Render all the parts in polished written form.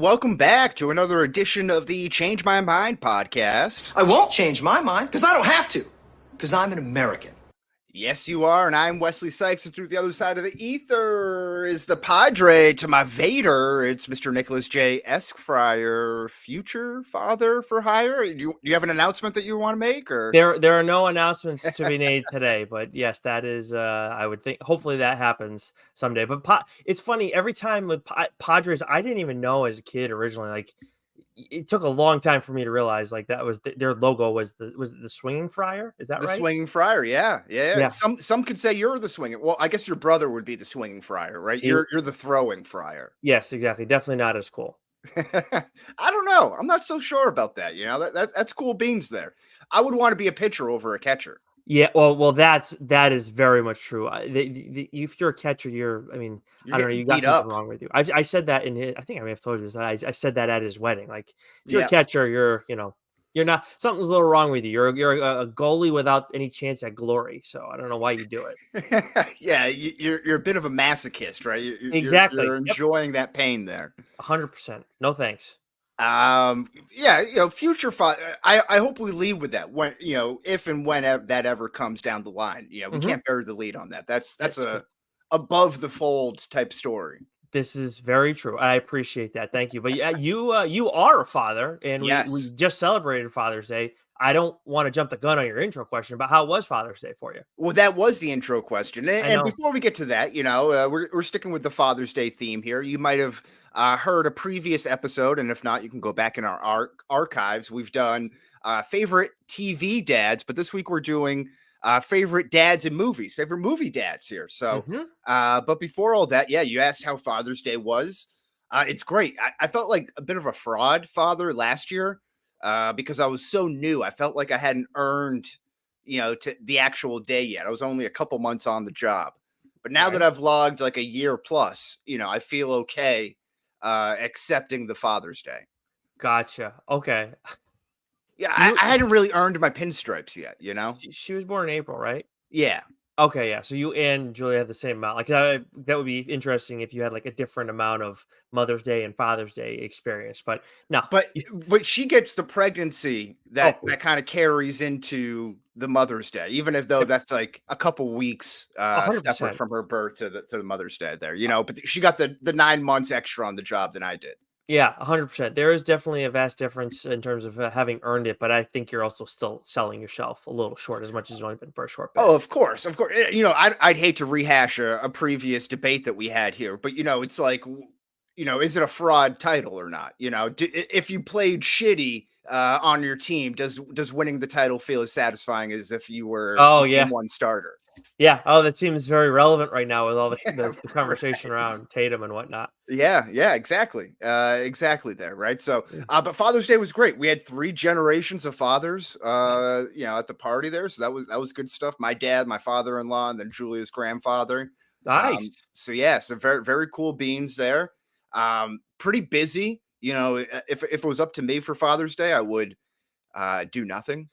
welcome back to another edition of the Change My Mind podcast. I won't change my mind because I don't have to, because I'm an American. Yes, you are, and I'm Wesley Sykes, and through the other side of the ether is the Padre to my Vader. It's Mr. Nicholas J. Esquire, future father for hire. Do you have an announcement that you want to make? Or There are no announcements to be made today, but yes, that is. I would think. Hopefully, that happens someday. But it's funny every time with Padres. I didn't even know as a kid originally. Like it took a long time for me to realize like that was their logo was the swinging friar. Is that the right? swinging friar? Yeah. Yeah. Some could say you're the swinging. Well, I guess your brother would be the swinging friar, right? You're the throwing friar. Yes, exactly. Definitely not as cool. I don't know. I'm not so sure about that. You know, that's cool beans there. I would want to be a pitcher over a catcher. Yeah, well, that is very much true. If you're a catcher, I don't know, you got something wrong with you. I said that I think I may have told you this. I said that at his wedding. Like, if you're a catcher, you're not. Something's a little wrong with you. You're a goalie without any chance at glory. So I don't know why you do it. Yeah, you're a bit of a masochist, right? Exactly. You're enjoying that pain there. 100%. No thanks. Future father. I hope we lead with that when if and when that ever comes down the line. We can't bury the lead on that. That's a above the fold type story. This is very true. I appreciate that. Thank you. But yeah, you are a father, and we just celebrated Father's Day. I don't want to jump the gun on your intro question, but how was Father's Day for you? Well, that was the intro question. And before we get to that, we're sticking with the Father's Day theme here. You might have heard a previous episode, and if not, you can go back in our archives. We've done favorite TV dads, but this week we're doing favorite dads in movies, favorite movie dads here. So, but before all that, you asked how Father's Day was. It's great. I felt like a bit of a fraud father last year. Because I was so new, I felt like I hadn't earned, to the actual day yet. I was only a couple months on the job, but now that I've logged like a year plus, I feel okay accepting the Father's Day. Gotcha. Okay. Yeah, I hadn't really earned my pinstripes yet. She was born in April, right? Yeah. Okay, yeah. So you and Julia had the same amount. Like that would be interesting if you had like a different amount of Mother's Day and Father's Day experience. But no. But she gets the pregnancy that kind of carries into the Mother's Day, even if that's like a couple weeks separate from her birth to the Mother's Day there. But she got the 9 months extra on the job than I did. Yeah, 100%. There is definitely a vast difference in terms of having earned it, but I think you're also still selling yourself a little short, as much as it's only been for a short bit. Oh, of course. I'd hate to rehash a previous debate that we had here, but it's like, is it a fraud title or not? If you played shitty on your team, does winning the title feel as satisfying as if you were one starter? Yeah. Oh, that seems very relevant right now with all the conversation around Tatum and whatnot. Yeah, exactly. Exactly there, right? So, but Father's Day was great. We had 3 generations of fathers, at the party there. So that was good stuff. My dad, my father-in-law, and then Julia's grandfather. Nice. So very, very cool beans there. Pretty busy. If it was up to me for Father's Day, I would do nothing.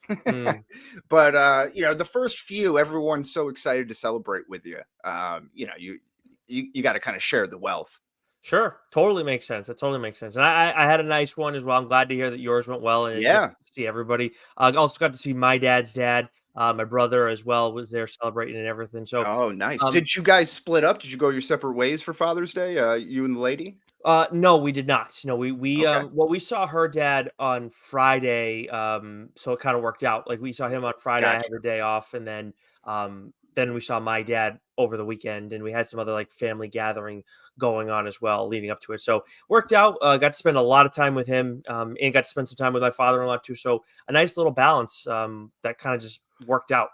But the first few, everyone's so excited to celebrate with you. You got to kind of share the wealth. Sure, totally makes sense. It totally makes sense. And I had a nice one as well. I'm glad to hear that yours went well. And just to see everybody. I also got to see my dad's dad. My brother as well was there celebrating and everything. So nice. Did you guys split up? Did you go your separate ways for Father's Day? You and the lady? No, we did not. No, we saw her dad on Friday. So it kind of worked out. Like we saw him on Friday. Gotcha. I had the day off, and then we saw my dad over the weekend, and we had some other like family gathering going on as well leading up to it. So worked out. Got to spend a lot of time with him, and got to spend some time with my father-in-law too. So a nice little balance that kind of just worked out.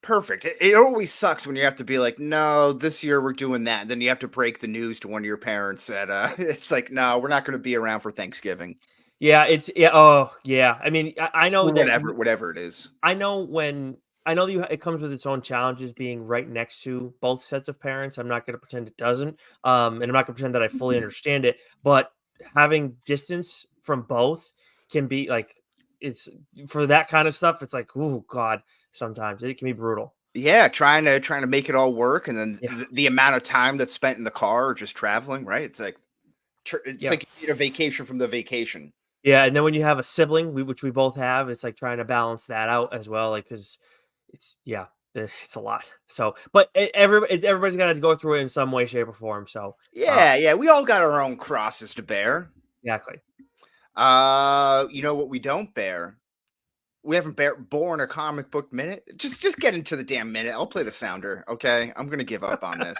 Perfect. It always sucks when you have to be like, no, this year we're doing that. And then you have to break the news to one of your parents that it's like, no, we're not going to be around for Thanksgiving. Yeah, Oh, yeah. I mean, I know whatever it is. I know it comes with its own challenges being right next to both sets of parents. I'm not going to pretend it doesn't. And I'm not going to pretend that I fully understand it. But having distance from both can be like, it's for that kind of stuff. It's like, oh God. Sometimes it can be brutal. Yeah, trying to make it all work, and then the amount of time that's spent in the car or just traveling, right? It's like It's Yeah. like you need a vacation from the vacation. Yeah, and then when you have a sibling, which we both have, it's like trying to balance that out as well, like because it's a lot. So, but everybody's got to go through it in some way, shape, or form. So, Yeah, we all got our own crosses to bear. exactly. You know what we don't bear? We haven't born a comic book minute. Just get into the damn minute. I'll play the sounder. Okay, I'm gonna give up on this.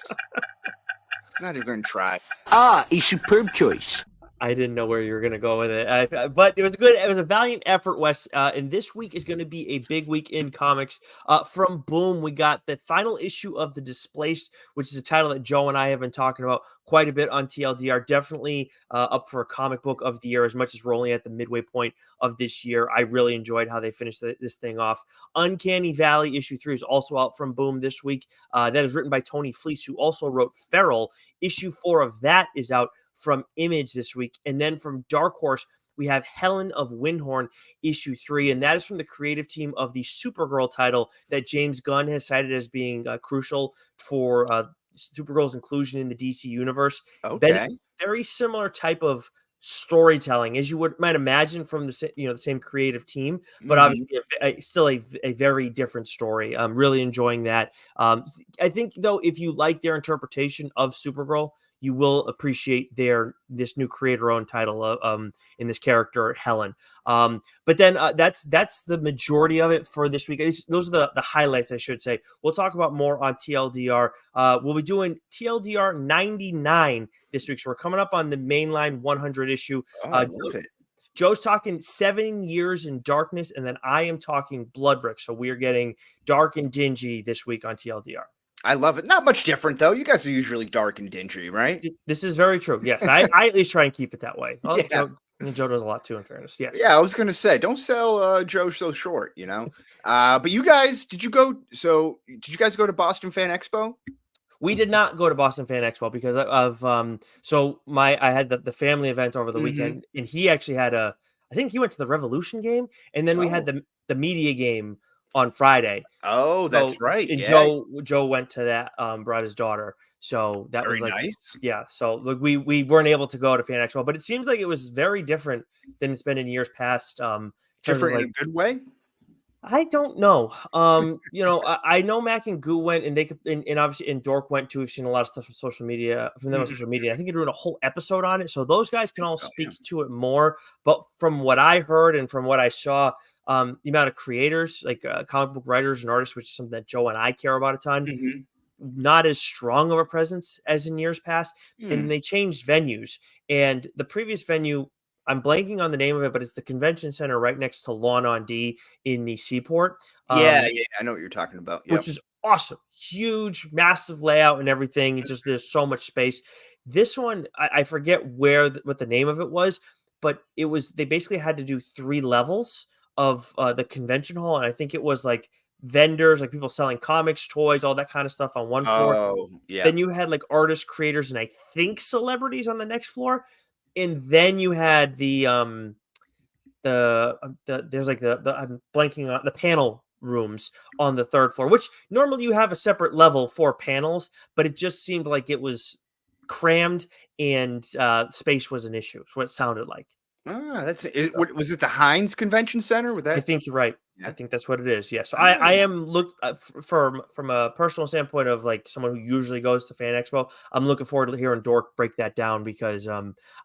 Not even gonna try. Ah, a superb choice. I didn't know where you were going to go with it, but it was good. It was a valiant effort, Wes. And this week is going to be a big week in comics. From Boom, we got the final issue of The Displaced, which is a title that Joe and I have been talking about quite a bit on TLDR. Definitely up for a comic book of the year, as much as we're only at the midway point of this year. I really enjoyed how they finished this thing off. Uncanny Valley issue 3 is also out from Boom this week. That is written by Tony Fleece, who also wrote Feral. Issue 4 of that is out from Image this week. And then from Dark Horse, we have Helen of Windhorn issue 3, and that is from the creative team of the Supergirl title that James Gunn has cited as being crucial for Supergirl's inclusion in the DC universe. Okay. Very similar type of storytelling as you might imagine from the same creative team, but obviously still a very different story. I'm really enjoying that. I think though, if you like their interpretation of Supergirl, you will appreciate this new creator-owned title in this character Helen. But then that's the majority of it for this week. Those are the highlights, I should say. We'll talk about more on TLDR. We'll be doing TLDR 99 this week, so we're coming up on the mainline 100 issue. Oh, I love it. Joe's talking 7 Years in Darkness, and then I am talking Bloodbrick. So we are getting dark and dingy this week on TLDR. I love it. Not much different though. You guys are usually dark and dingy, right? This is very true. Yes, I at least try and keep it that way. Well, Yeah. Joe does a lot too, in fairness. Yes. Yeah, I was gonna say, don't sell Joe so short, you know. But you guys, did you guys go to Boston Fan Expo? We did not go to Boston Fan Expo because of I had the family event over the weekend, and he actually had I think he went to the Revolution game, and then we had the media game on Friday. Oh, that's right. And yeah. Joe went to that, brought his daughter. So that Very was like nice. Yeah. So like we weren't able to go to Fan Expo, but it seems like it was very different than it's been in years past. Different in a good way. I don't know. I know Mac and Goo went, and they could, and obviously, and Dork went too. We've seen a lot of stuff from social media from them on social media. I think they're doing a whole episode on it, so those guys can all speak to it more. But from what I heard and from what I saw, the amount of creators, like comic book writers and artists, which is something that Joe and I care about a ton, not as strong of a presence as in years past. And they changed venues, and the previous venue, I'm blanking on the name of it, but it's the convention center right next to Lawn on D in the Seaport. Yeah, I know what you're talking about. Which is awesome. Huge, massive layout and everything. It's just, there's so much space. This one, I forget what the name of it was, but they basically had to do 3 levels of the convention hall. And I think it was like vendors, like people selling comics, toys, all that kind of stuff on one floor. Oh, yeah. Then you had like artists, creators, and I think celebrities on the next floor. And then you had there's like I'm blanking on the panel rooms on the 3rd floor, which normally you have a separate level for panels, but it just seemed like it was crammed and space was an issue. That's what it sounded like. Was it the Heinz Convention Center? I think you're right. Yeah. I think that's what it is. Yeah. So I am from a personal standpoint of like someone who usually goes to Fan Expo. I'm looking forward to hearing Dork break that down because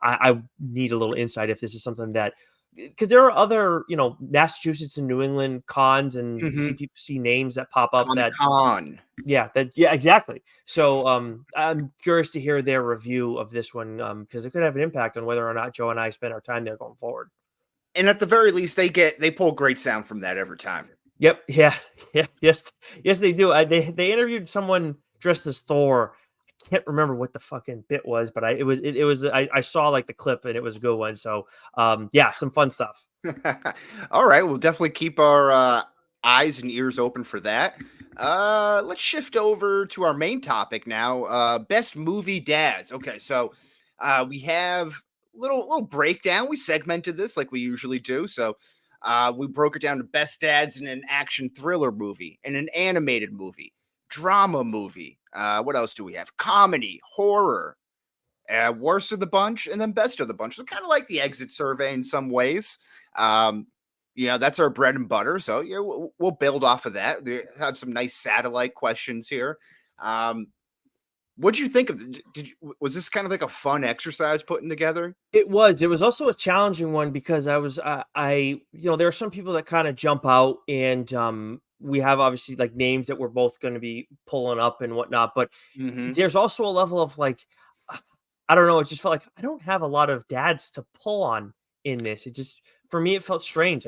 I need a little insight if this is something that, because there are other, Massachusetts and New England cons, and see names that pop up. Yeah, exactly. So I'm curious to hear their review of this one because it could have an impact on whether or not Joe and I spend our time there going forward. And at the very least, they pull great sound from that every time. Yep. Yeah. Yes, they do. They interviewed someone dressed as Thor. I can't remember what the fucking bit was, but I saw like the clip and it was a good one. So some fun stuff. All right, we'll definitely keep our eyes and ears open for that. Let's shift over to our main topic now. Best movie dads. Okay, so we have little breakdown. We segmented this like we usually do. So we broke it down to best dads in an action thriller movie, in an animated movie, drama movie. What else do we have? Comedy, horror, worst of the bunch, and then best of the bunch. So kind of like the exit survey in some ways. Um, that's our bread and butter. So we'll build off of that. We have some nice satellite questions here. What'd you think of? Was this kind of like a fun exercise putting together? It was. It was also a challenging one because there are some people that kind of jump out, and we have obviously like names that we're both going to be pulling up and whatnot. But Mm-hmm. there's also a level of like, I don't know. It just felt like I don't have a lot of dads to pull on in this. It just for me, it felt strange.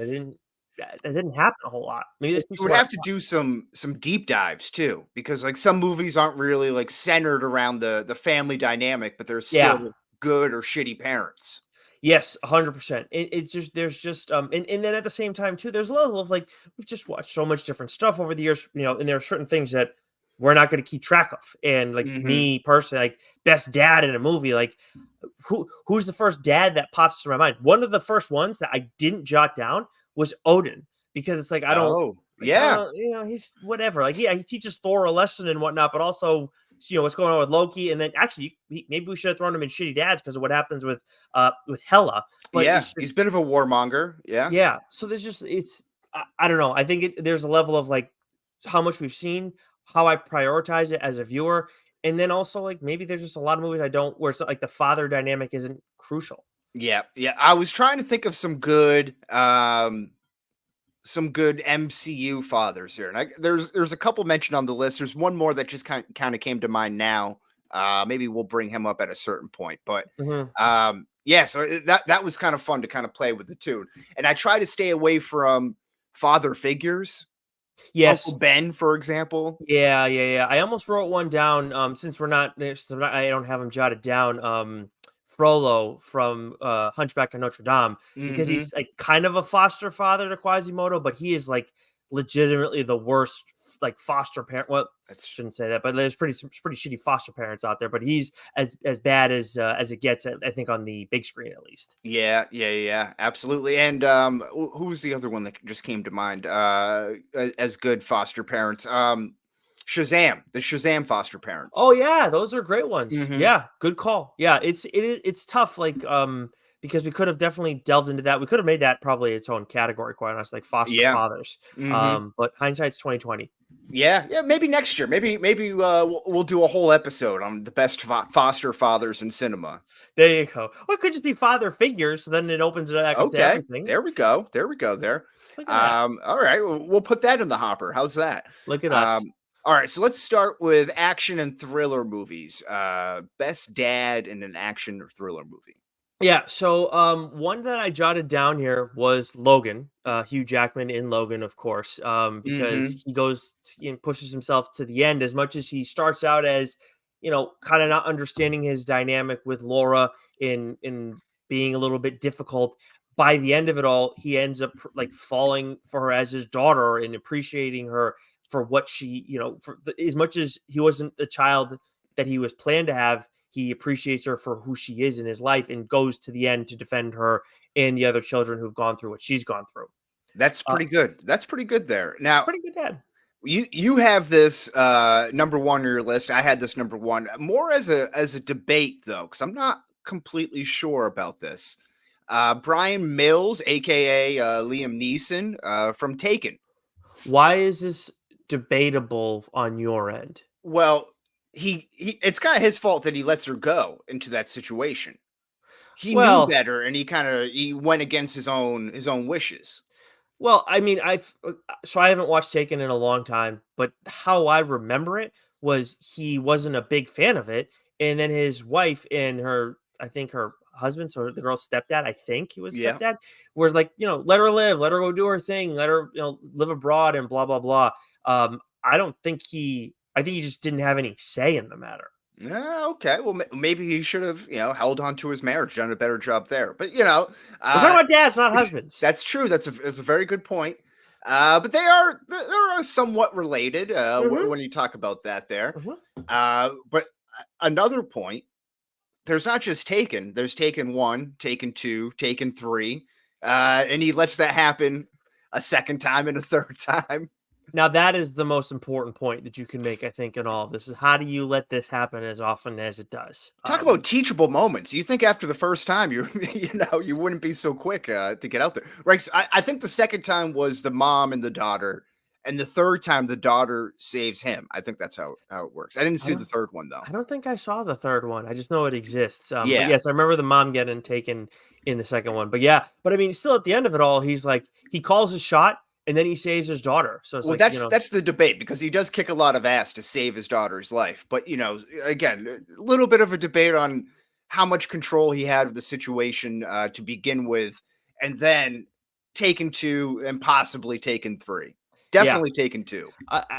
That didn't happen a whole lot. Maybe this You speaks to would what have to do some deep dives too, because like some movies aren't really like centered around the family dynamic, but they're yeah. still good or shitty parents. Yes, 100%. It's just there's just and then at the same time too, there's a level of like we've just watched so much different stuff over the years, and there are certain things that we're not going to keep track of. And like Mm-hmm. me personally, like best dad in a movie, like who's the first dad that pops to my mind? One of the first ones that I didn't jot down was Odin because it's like I don't Oh, like I yeah. don't he's whatever. Like yeah, he teaches Thor a lesson and whatnot, but also what's going on with Loki, and then actually maybe we should have thrown him in Shitty Dads because of what happens with Hela. But Yeah. it's He's a just bit of a warmonger. Yeah. yeah. So there's just I don't know. I think there's a level of like how much we've seen, how I prioritize it as a viewer, and then also like maybe there's just a lot of movies I don't where it's like the father dynamic isn't crucial. Yeah. Yeah. I was trying to think of some good MCU fathers here, and there's a couple mentioned on the list. There's one more that just kind of came to mind now. Maybe we'll bring him up at a certain point, but Mhm. yeah. So that was kind of fun to kind of play with the tune, and I try to stay away from father figures. Yes. Uncle Ben, for example. Yeah, yeah, yeah. I almost wrote one down. I don't have them jotted down. Frollo from Hunchback of Notre Dame, because Hmm. he's like kind of a foster father to Quasimodo, but he is like legitimately the worst like foster parent. Well, That's shouldn't say that, but there's pretty shitty foster parents out there. But he's as bad as it gets. I think on the big screen at least. Yeah, yeah, yeah, absolutely. And who was the other one that just came to mind? As good foster parents, Shazam, the Shazam foster Oh parents. yeah, those are great ones. Hmm. Yeah, good call. Yeah, it's tough, like because we could have definitely delved into that. We could have made that probably its own category, quite honestly, like foster Yeah. fathers. Hmm. But hindsight's 2020. Yeah, yeah. Maybe next year. Maybe we'll do a whole episode on the best foster fathers in cinema. There you go. Or it could just be father figures, so then it opens it back up to Okay, everything. there we go. There we go. There. Look at that. All right, we'll put that in the hopper. How's that? Look at us. Um, all right, so let's start with action and thriller movies. Best dad in an action or thriller movie. Yeah, so one that I jotted down here was Logan, Hugh Jackman in Logan, of course, because Mm-hmm. he goes and pushes himself to the end. As much as he starts out as, kind of not understanding his dynamic with Laura in being a little bit difficult. By the end of it all, he ends up like falling for her as his daughter and appreciating her for what she, as much as he wasn't the child that he was planned to have, he appreciates her for who she is in his life and goes to the end to defend her and the other children who've gone through what she's gone through. That's Uh, pretty good. That's pretty good there. Now, Pretty good dad. you have this number one on your list. I had this number one more as a debate though, because I'm not completely sure about this. Brian Mills, aka Liam Neeson, from Taken. Why is this debatable on your end? Well, he it's kind of his fault that he lets her go into that situation. He knew Well, better, and he went against his own wishes. I mean, I haven't watched Taken in a long time, but how I remember it was he wasn't a big fan of it, and then his wife and I think her husband, so the girl's stepdad, I think he was Yeah. stepdad, was like, let her live, let her go do her thing, let her, live abroad and blah blah blah. I think he just didn't have any say in the matter. Yeah, okay. Well, maybe he should have, held on to his marriage, done a better job there. But We're talking uh, about dads, not husbands. that's true. That's a very good point. But they are somewhat related Hmm. when you talk about that there. Hmm. But another point, there's not just Taken. There's Taken 1, Taken 2, Taken 3, and he lets that happen a second time and a third time. Now that is the most important point that you can make, I think, in all of this is how do you let this happen as often as it does? Talk about teachable moments. You think after the first time, you wouldn't be so quick to get out there, right? So I think the second time was the mom and the daughter, and the third time the daughter saves him. I think that's how it works. I didn't I see the don't third one though. I don't think I saw the third one. I just know it exists. But Yeah. yes, I remember the mom getting taken in the second one. But yeah, but I mean, still at the end of it all, he's like he calls his shot and then he saves his daughter. So it's Well, like, that's the debate because he does kick a lot of ass to save his daughter's life. But again, a little bit of a debate on how much control he had of the situation to begin with, and then taken two and possibly taken three. yeah, Definitely taken two.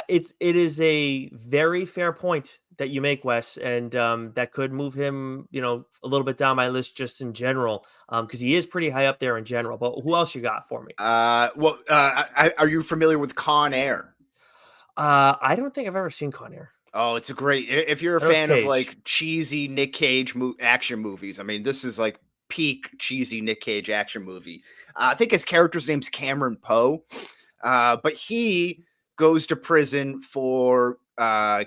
it is a very fair point that you make, Wes, and that could move him, a little bit down my list just in general, because he is pretty high up there in general. But who else you got for me? Are you familiar with Con Air? I don't think I've ever seen Con Air. Oh, it's a great. If you're a That was fan of Cage. like cheesy Nick Cage action movies, I mean, this is like peak cheesy Nick Cage action movie. I think his character's name's Cameron Poe, but he goes to prison for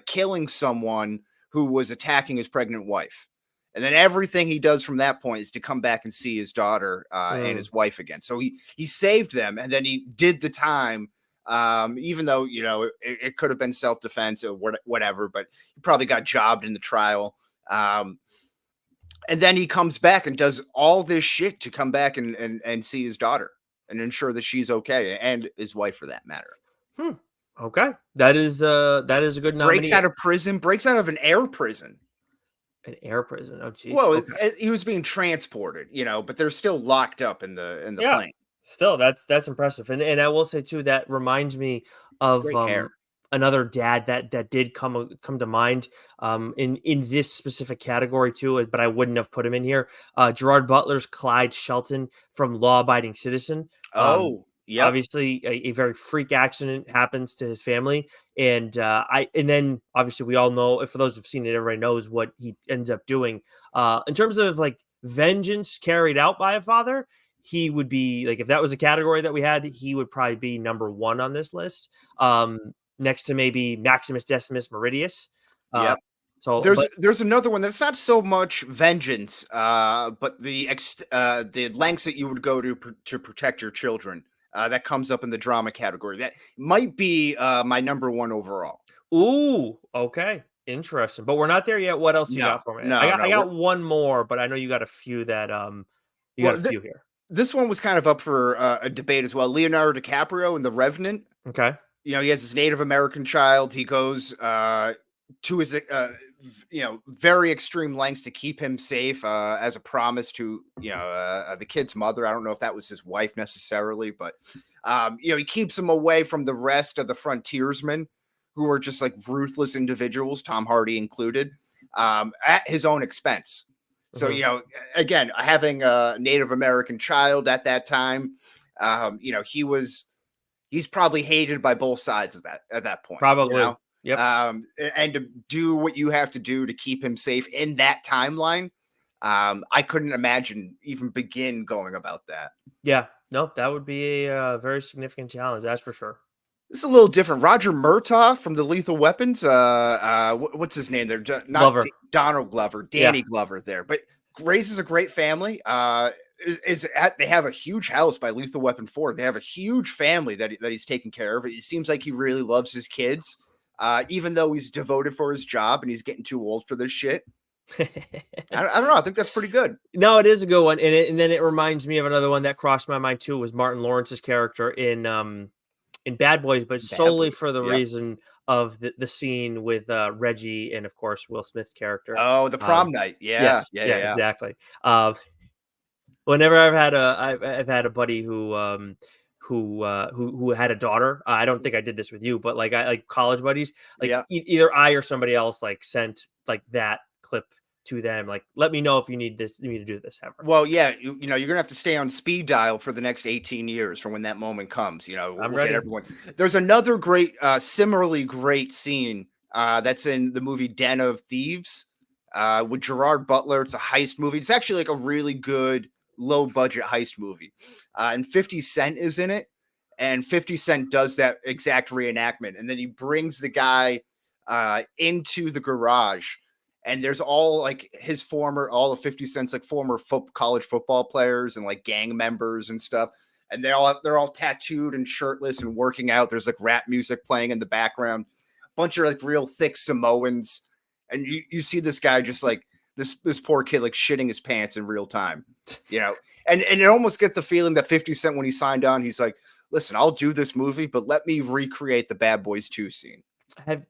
killing someone who was attacking his pregnant wife. And then everything he does from that point is to come back and see his daughter and his wife again. So he saved them, and then he did the time. Even though it could have been self-defense or whatever, but he probably got jobbed in the trial. And then he comes back and does all this shit to come back and see his daughter and ensure that she's okay, and his wife for that matter. Okay, that is a good nominee. Breaks out of prison, breaks out of an air prison. An air prison. Oh, geez. Well, Okay. he was being transported, but they're still locked up in the Yeah. plane. Still, that's impressive, and I will say too that reminds me of Great hair. another dad that did come to mind in this specific category too, but I wouldn't have put him in here. Gerard Butler's Clyde Shelton from Law Abiding Citizen. Oh, yep. Obviously, a very freak accident happens to his family, and then obviously we all know. For those who've seen it, everybody knows what he ends up doing. In terms of like vengeance carried out by a father, he would be like if that was a category that we had, he would probably be number one on this list. Next to maybe Maximus Decimus Meridius. Yeah. So there's another one that's not so much vengeance, but the lengths that you would go to protect your children. That comes up in the drama category. That might be my number one overall. Ooh, okay. Interesting. But we're not there yet. What else you got for me? No, I got one more, but I know you got a few that got a few here. This one was kind of up for a debate as well. Leonardo DiCaprio in The Revenant. Okay. He has his Native American child. He goes to his very extreme lengths to keep him safe as a promise to the kid's mother. I don't know if that was his wife necessarily, but he keeps him away from the rest of the frontiersmen who are just like ruthless individuals, Tom Hardy included, at his own expense. So again, having a Native American child at that time, he's probably hated by both sides of that at that point. Probably. Yep. And to do what you have to do to keep him safe in that timeline, I couldn't imagine even begin going about that. Yeah, no, that would be a very significant challenge. That's for sure. This is a little different. Roger Murtaugh from the Lethal Weapons. What's his name there? Glover. Donald Glover, Danny Glover there, but raises a great family. They have a huge house by Lethal Weapon 4. They have a huge family that he's taking care of. It seems like he really loves his kids. Even though he's devoted for his job and he's getting too old for this shit. I don't know. I think that's pretty good. No, it is a good one. And then it reminds me of another one that crossed my mind too, was Martin Lawrence's character in Bad Boys, but solely for the reason of the scene with Reggie and of course Will Smith's character. Oh, the prom night. Yeah. Yeah, exactly. Whenever I've had a buddy who had a daughter. I don't think I did this with you, but like college buddies, either I or somebody else like sent like that clip to them. Like, let me know if you need me to do this ever. Well, yeah, you're gonna have to stay on speed dial for the next 18 years from when that moment comes. I'm ready. Get everyone. There's another great, similarly great scene that's in the movie Den of Thieves with Gerard Butler. It's a heist movie. It's actually like a really good low budget heist movie, and 50 Cent is in it. and 50 Cent does that exact reenactment, and then he brings the guy into the garage, and there's all like all of 50 Cent's like former college football players and like gang members and stuff, and they're all tattooed and shirtless and working out. There's like rap music playing in the background, bunch of like real thick Samoans, and you see this guy just like this poor kid like shitting his pants in real time, and it almost gets the feeling that 50 Cent, when he signed on, he's like, listen, I'll do this movie, but let me recreate the Bad Boys 2 scene.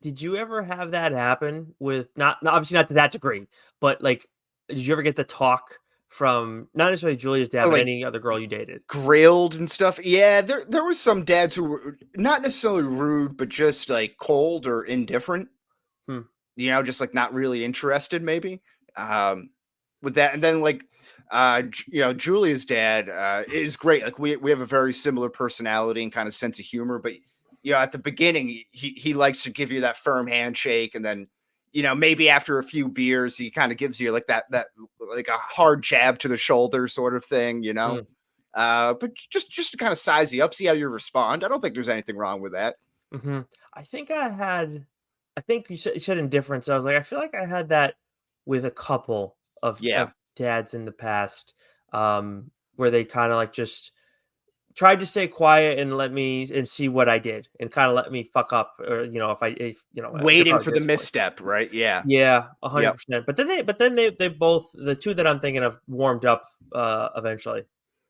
Did you ever have that happen with obviously not to that degree, but like, did you ever get the talk from not necessarily Julia's dad, but like, any other girl you dated? Grilled and stuff? Yeah, there was some dads who were not necessarily rude, but just like cold or indifferent. Just like not really interested, maybe. With that, and then like Julia's dad is great. Like we have a very similar personality and kind of sense of humor, but at the beginning he likes to give you that firm handshake, and then maybe after a few beers he kind of gives you like that like a hard jab to the shoulder sort of thing, but just to kind of size you up, see how you respond. I don't think there's anything wrong with that. I think you said indifference. I was like, I feel like I had that with a couple of dads in the past, where they kind of like just tried to stay quiet and let me and see what I did, and kind of let me fuck up, or waiting for the misstep, right? Yeah, 100%. But then they both, the two that I'm thinking of, warmed up eventually,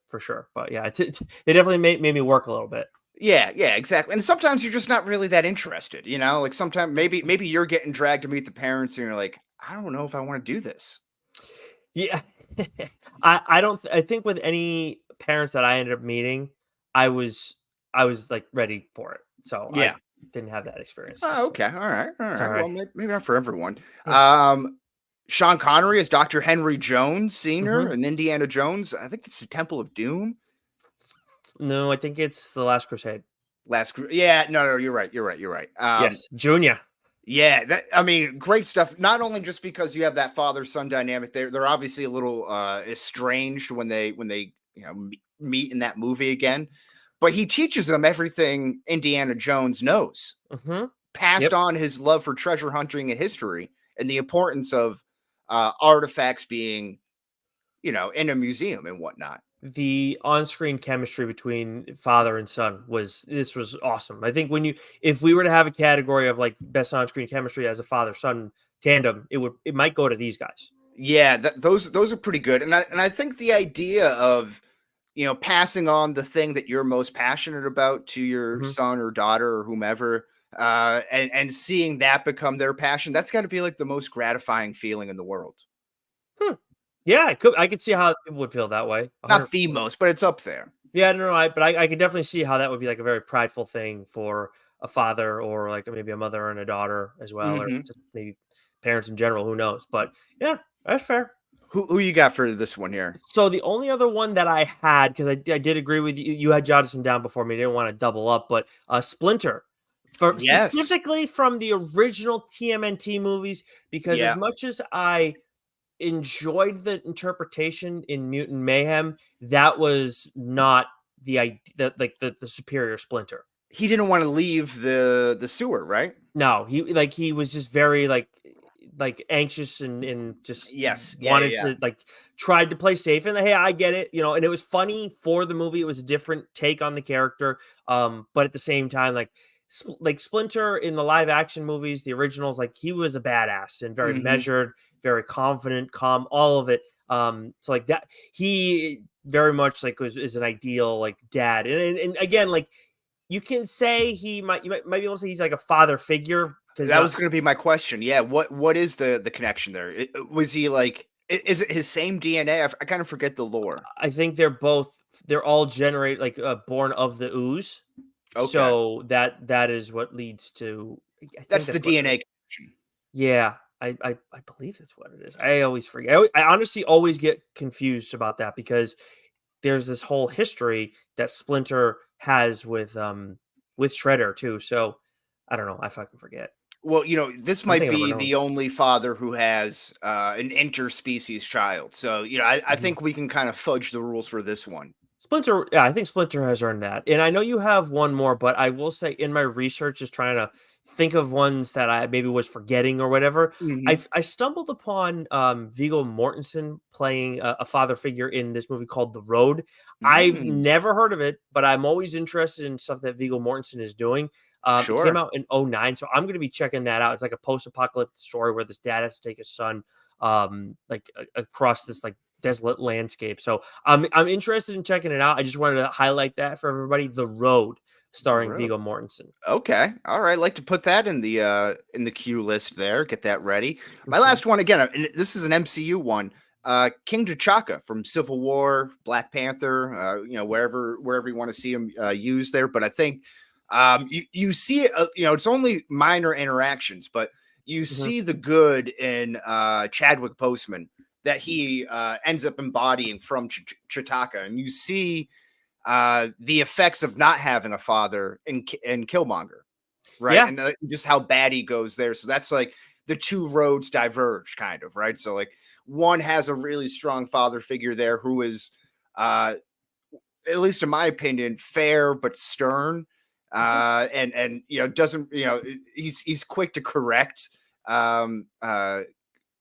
for sure. But yeah, they definitely made me work a little bit. Yeah, exactly. And sometimes you're just not really that interested, like sometimes maybe you're getting dragged to meet the parents and you're like, I don't know if I want to do this. Yeah. I think with any parents that I ended up meeting, I was like ready for it. So I didn't have that experience. Oh, okay. All right. Sorry. Well, maybe not for everyone. Sean Connery as Dr. Henry Jones Sr. and Indiana Jones. I think it's the Temple of Doom. No, I think it's The Last Crusade. Yeah, no, you're right. Yes, Junior. Yeah, great stuff. Not only just because you have that father-son dynamic, they're obviously a little estranged when they meet in that movie again, but he teaches them everything Indiana Jones knows. Passed on his love for treasure hunting and history, and the importance of artifacts being, in a museum and whatnot. The on-screen chemistry between father and son was awesome. I think if we were to have a category of like best on-screen chemistry as a father-son tandem, it might go to these guys. Yeah, those are pretty good, and I think the idea of passing on the thing that you're most passionate about to your son or daughter or whomever, and seeing that become their passion, that's got to be like the most gratifying feeling in the world. Yeah, I could see how people would feel that way. 100%. Not the most, but it's up there. Yeah, no, but I could definitely see how that would be like a very prideful thing for a father, or like maybe a mother and a daughter as well, or just maybe parents in general. Who knows? But yeah, that's fair. Who you got for this one here? So the only other one that I had, because I did agree with you, you had jotted some down before me. I didn't want to double up, but Splinter. Specifically from the original TMNT movies, because as much as I enjoyed the interpretation in Mutant Mayhem, that was not the superior Splinter. He didn't want to leave the sewer, right? No, he was just very like anxious and just wanted to like tried to play safe, and hey, I get it, and it was funny for the movie. It was a different take on the character, but at the same time, like Splinter in the live action movies, the originals, like he was a badass and very measured, very confident, calm, all of it. So like that, he very much like is an ideal like dad, and again, like you can say you might be able to say he's like a father figure. That was going to be my question. Yeah, what is the connection there? Was he like? Is it his same DNA? I kind of forget the lore. I think they're all born of the ooze. Okay. So that is what leads to. That's the DNA connection. Yeah, I believe that's what it is. I always forget. I honestly always get confused about that, because there's this whole history that Splinter has with Shredder too. So I don't know. I fucking forget. Well, this might be the only father who has an interspecies child. So, I think we can kind of fudge the rules for this one. Splinter, yeah, I think Splinter has earned that. And I know you have one more, but I will say in my research, just trying to think of ones that I maybe was forgetting or whatever, Mhm. I stumbled upon Viggo Mortensen playing a father figure in this movie called The Road. I've Mm, never heard of it, but I'm always interested in stuff that Viggo Mortensen is doing. It came sure. out in '09, so I'm going to be checking that out. It's like a post-apocalyptic story where this dad has to take his son across this like desolate landscape. So I'm interested in checking it out. I just wanted to highlight that for everybody. The Road, The starring road. Viggo Mortensen. Okay. All right. Like to put that in the queue list there. Get that ready. My Mhm, last one again, and this is an MCU one. King T'Chaka from Civil War, Black Panther, wherever you want to see him used there. But I think you see it, it's only minor interactions, but you mhm. see the good in Chadwick Boseman that he ends up embodying from Chitaka, and you see the effects of not having a father in Killmonger, right? Yeah, And just how bad he goes there. So that's like the two roads diverge, kind of, right? So like one has a really strong father figure there who is, uh, at least in my opinion, fair but stern, mhm, and doesn't he's quick to correct um, uh,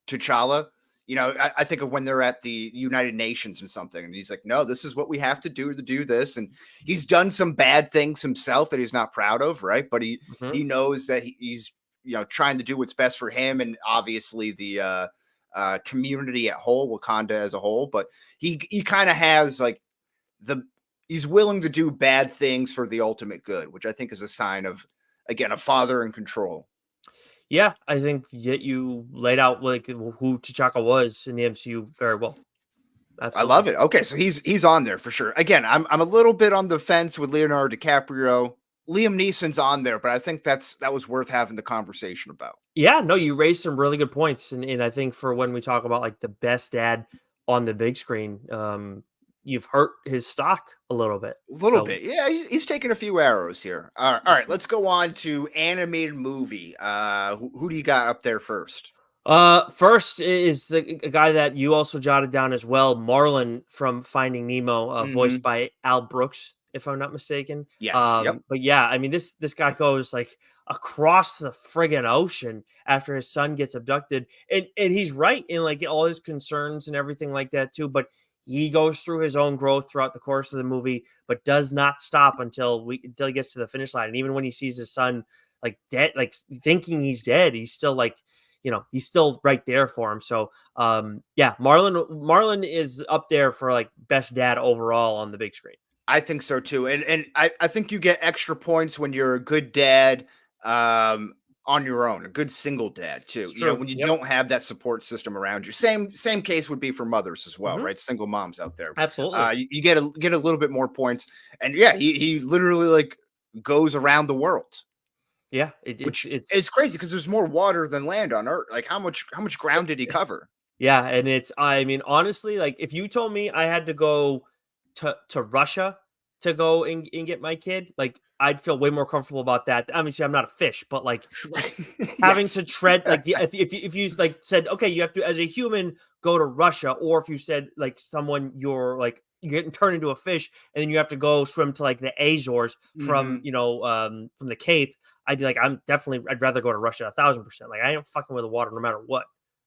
T'Challa. I think of when they're at the United Nations and something, and he's like, "No, this is what we have to do this." And he's done some bad things himself that he's not proud of, right? But he mhm. he knows that he's trying to do what's best for him, and obviously the community at whole, Wakanda as a whole. But he kind of has like the he's willing to do bad things for the ultimate good, which I think is a sign of again a father in control. Yeah, I think that you laid out like who T'Chaka was in the MCU very well. I Absolutely. love it. Okay, so he's on there for sure. Again, I'm a little bit on the fence with Leonardo DiCaprio. Liam Neeson's on there, but I think that was worth having the conversation about. Yeah, no, you raised some really good points, and I think for when we talk about like the best dad on the big screen, you've hurt his stock a little bit. A little So bit, yeah. He's taking a few arrows here. All right. Let's go on to animated movie. Who do you got up there first? First is a guy that you also jotted down as well, Marlin from Finding Nemo, voiced Hmm. by Al Brooks, if I'm not mistaken. Yes. Yep. But yeah, I mean this guy goes like across the friggin' ocean after his son gets abducted, and he's right in like all his concerns and everything like that too. But he goes through his own growth throughout the course of the movie, but does not stop until he gets to the finish line. And even when he sees his son like dead, like thinking he's dead, he's still like he's still right there for him. So yeah, Marlon is up there for like best dad overall on the big screen. I think so too. And I think you get extra points when you're a good dad on your own, a good single dad too. It's true. When you Yep. don't have that support system around you. Same case would be for mothers as well, Hmm. right? Single moms out there. Absolutely. You get a little bit more points. And yeah, he literally like goes around the world, Yeah. which It's is crazy because there's more water than land on Earth. Like how much ground did he cover? yeah, and I mean honestly, like if you told me I had to go to Russia to go and get my kid, like I'd feel way more comfortable about that. Obviously, I'm not a fish, but like just having to Yes. tread like if you like said okay, you have to as a human go to Russia, or if you said like someone you're like you're getting turned into a fish and then you have to go swim to like the Azores from Hmm. from the Cape, I'd be like I'd rather go to Russia 1,000%. Like I ain't fucking with the water no matter what.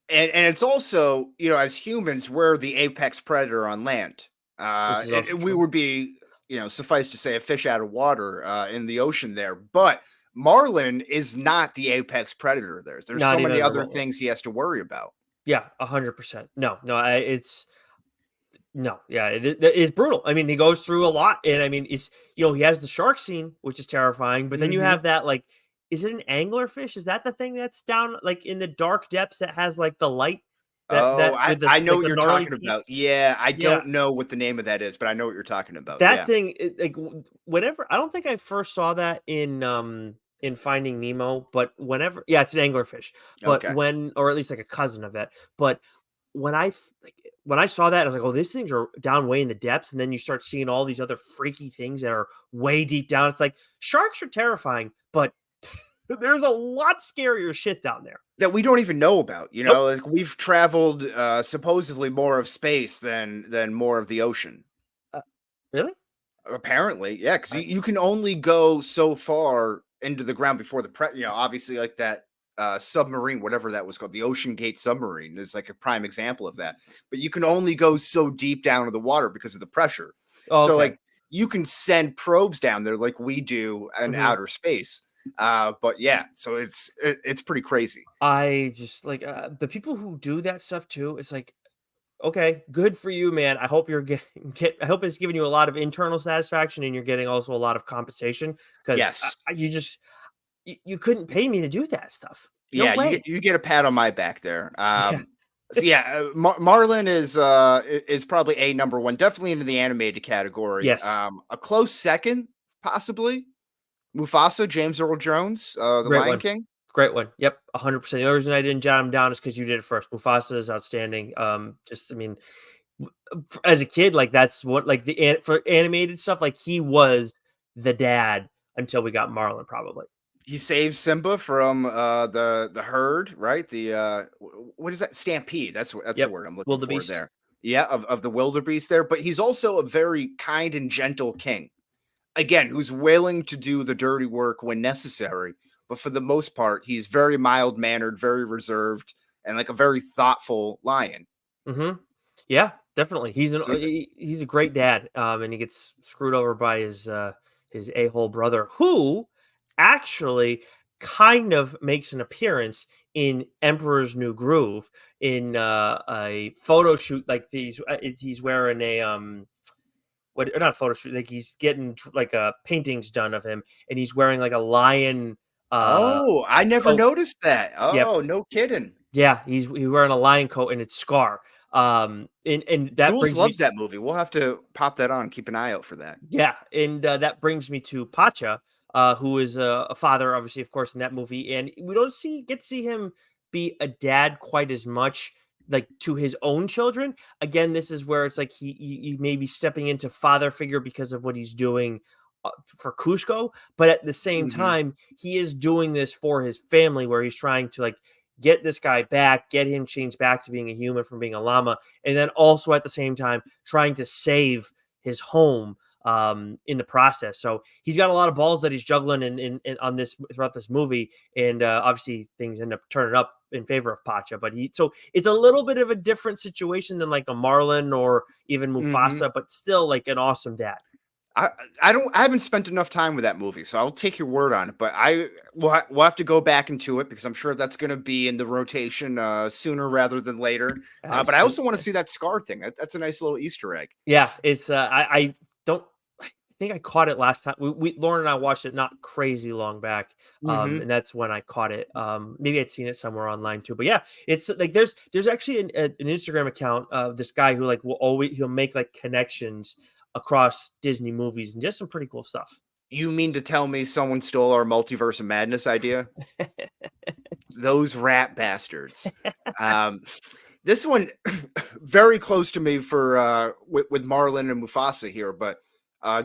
And it's also, as humans, we're the apex predator on land. This is also We true. would be, suffice to say, a fish out of water in the ocean there. But Marlin is not the apex predator there. There's Not so even many other remotely. thing he has to worry about. Yeah, 100%. No, no, it's no, yeah, it's brutal. I mean, he goes through a lot, and I mean, it's he has the shark scene, which is terrifying, but then you Hmm. have that like, is it an anglerfish? Is that the thing that's down like in the dark depths that has like the light Oh, that I, with the I know like what the you're gnarly talking teeth? about. Yeah, I Yeah, don't know what the name of that is, but I know what you're talking about. that Yeah. thing, like whenever I don't think I first saw that in Finding Nemo, but whenever yeah, it's an anglerfish, but Okay. when or at least like a cousin of it, but when like when I saw that, I was like, "Oh, these things are down way in the depths," and then you start seeing all these other freaky things that are way deep down. It's like sharks are terrifying, but there's a lot scarier shit down there. That we don't even know about. Nope. Like we've traveled supposedly more of space than more of the ocean. Really? Apparently, yeah, because you can only go so far into the ground before obviously like that submarine, whatever that was called, the Ocean Gate submarine is like a prime example of that. But you can only go so deep down into the water because of the pressure. Oh, So okay. like you can send probes down there like we do in Mhm. outer space. But yeah, so it's pretty crazy. I just like the people who do that stuff too. It's like, okay, good for you, man. I hope you're I hope it's giving you a lot of internal satisfaction, and you're getting also a lot of compensation because Yes. you just you couldn't pay me to do that stuff. No Yeah, way. you get a pat on my back there. Yeah. So yeah, Marlin is probably a number one, definitely into the animated category. Yes. A close second, possibly Mufasa, James Earl Jones, the Great Lion one. King. Great one. Yep, 100%. The only reason I didn't jot him down is because you did it first. Mufasa is outstanding. Just I mean, as a kid, like that's what like for animated stuff, like he was the dad until we got Marlon, probably. He saves Simba from the herd, right? The what is that? Stampede. That's the Yep, word I'm looking for wildebeest. there. Yeah, of the wildebeest there. But he's also a very kind and gentle king. Again, who's willing to do the dirty work when necessary. But for the most part, he's very mild mannered, very reserved, and like a very thoughtful lion. Hmm. Yeah, definitely. So He's a great dad, and he gets screwed over by his a-hole brother, who actually kind of makes an appearance in Emperor's New Groove in a photo shoot. Like he's wearing a what or not photo shoot, like he's getting like paintings done of him, and he's wearing like a lion. oh, I never Coat. noticed that. Yep. Oh, no kidding. Yeah, he's wearing a lion coat and it's Scar. And that Jules brings me loves that movie. We'll have to pop that on. Keep an eye out for that. yeah, and that brings me to Pacha, who is a father, obviously, of course, in that movie, and we don't get to see him be a dad quite as much, like to his own children. Again, this is where it's like he may be stepping into father figure because of what he's doing for Cusco, but at the same Mhm. time, he is doing this for his family, where he's trying to like get this guy back, get him changed back to being a human from being a llama, and then also at the same time trying to save his home in the process. So he's got a lot of balls that he's juggling in on this throughout this movie, and obviously things end up turning up in favor of Pacha. But so it's a little bit of a different situation than like a Marlin or even Mhm. Mufasa, but still like an awesome dad. I I haven't spent enough time with that movie, so I'll take your word on it. But we'll have to go back into it because I'm sure that's going to be in the rotation sooner rather than later. But I also want to Absolutely. see that Scar thing. That's a nice little Easter egg. Yeah, it's I don't I think I caught it last time. We Lauren and I watched it not crazy long back. Hmm. And that's when I caught it. Maybe I'd seen it somewhere online too. But yeah, it's like there's actually an Instagram account of this guy who like he'll make like connections across Disney movies and just some pretty cool stuff. You mean to tell me someone stole our multiverse of madness idea? Those rat bastards. Um, this one very close to me for with Marlin and Mufasa here, but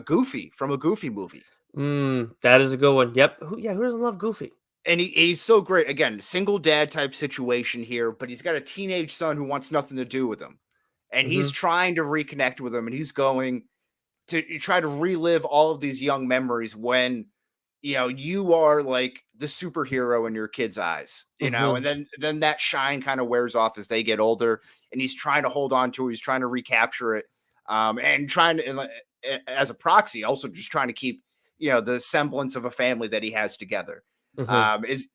Goofy from a Goofy movie. That is a good one. Yep. Who doesn't love Goofy? And he's so great. Again, single dad type situation here, but he's got a teenage son who wants nothing to do with him. And he's Hmm. trying to reconnect with him, and he's going to try to relive all of these young memories when you are like the superhero in your kid's eyes, and Hmm. then that shine kind of wears off as they get older, and he's trying to hold on to it, he's trying to recapture it, and trying to as a proxy also just trying to keep the semblance of a family that he has together. Hmm. Is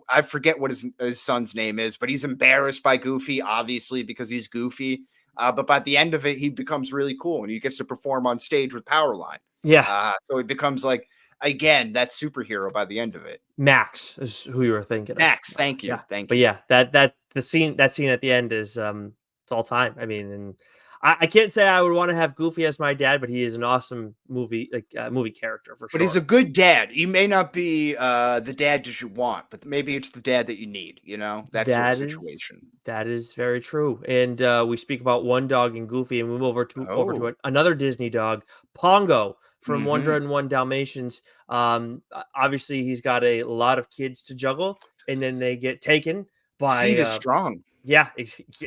I forget what his son's name is, but he's embarrassed by Goofy, obviously, because he's Goofy. But by the end of it, he becomes really cool and he gets to perform on stage with Powerline. Yeah. So he becomes like, again, that superhero by the end of it. Max is who you were thinking of. Max, thank you. Yeah, Thank but you. yeah, that scene at the end is it's all time. I mean, and I can't say I would want to have Goofy as my dad, but he is an awesome movie character for But he's sure. a good dad. He may not be the dad that you want, but maybe it's the dad that you need, that sort of That is situation. that is very true. And we speak about one dog in Goofy, and we move over to Oh. another Disney dog, Pongo from Hmm. 101 Dalmatians. Obviously, he's got a lot of kids to juggle, and then they get taken by Seed is strong. yeah,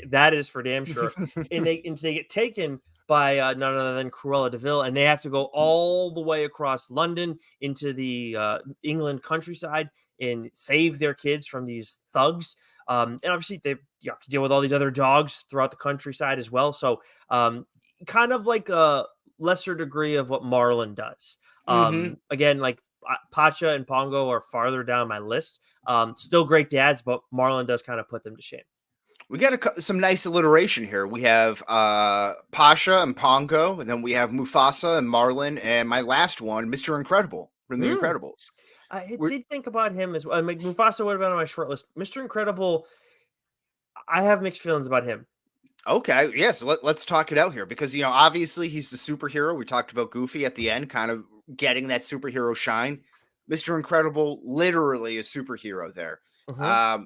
that is for damn sure. And they get taken by none other than Cruella de Vil, and they have to go all the way across London into the England countryside and save their kids from these thugs. And obviously, you have to deal with all these other dogs throughout the countryside as well. So, kind of like a lesser degree of what Marlin does. Mm-hmm. Again, like Pacha and Pongo are farther down my list. Still great dads, but Marlon does kind of put them to shame. We got some nice alliteration here. We have Pasha and Pongo, and then we have Mufasa and Marlin, and my last one, Mr. Incredible from The Incredibles. I did think about him as well. Like Mufasa would have been on my short list. Mr. Incredible, I have mixed feelings about him. Okay, yeah, so let's talk it out here because, obviously he's the superhero. We talked about Goofy at the end, kind of getting that superhero shine. Mr. Incredible, literally a superhero there. Mm-hmm.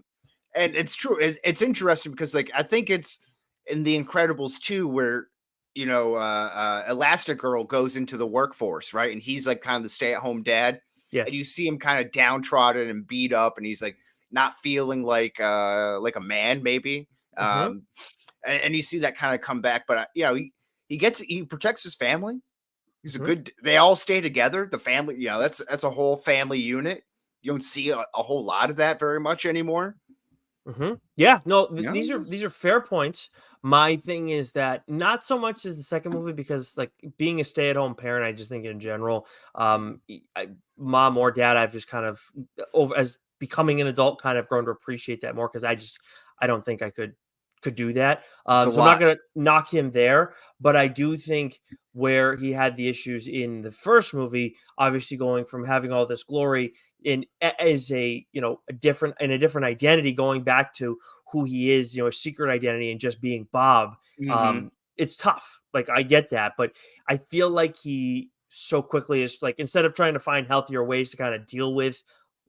And it's true. It's interesting because, like, I think it's in The Incredibles too, where, Elastigirl goes into the workforce, right? And he's like kind of the stay-at-home dad. Yes. And you see him kind of downtrodden and beat up, and he's like not feeling like a man, maybe. Mm-hmm. And you see that kind of come back, but he protects his family. He's a Mm-hmm. good. They all stay together. The family, that's a whole family unit. You don't see a whole lot of that very much anymore. Mm-hmm. Yeah, no, Yeah. these are fair points. My thing is that not so much as the second movie because like being a stay-at-home parent, I just think in general, mom or dad, I've just kind of over as becoming an adult, kind of grown to appreciate that more because I don't think I could do that. It's a So I'm not lot. gonna knock him there, but I do think where he had the issues in the first movie, obviously going from having all this glory as a different identity, going back to who he is, a secret identity and just being Bob. Mm-hmm. It's tough. Like I get that, but I feel like he so quickly is like instead of trying to find healthier ways to kind of deal with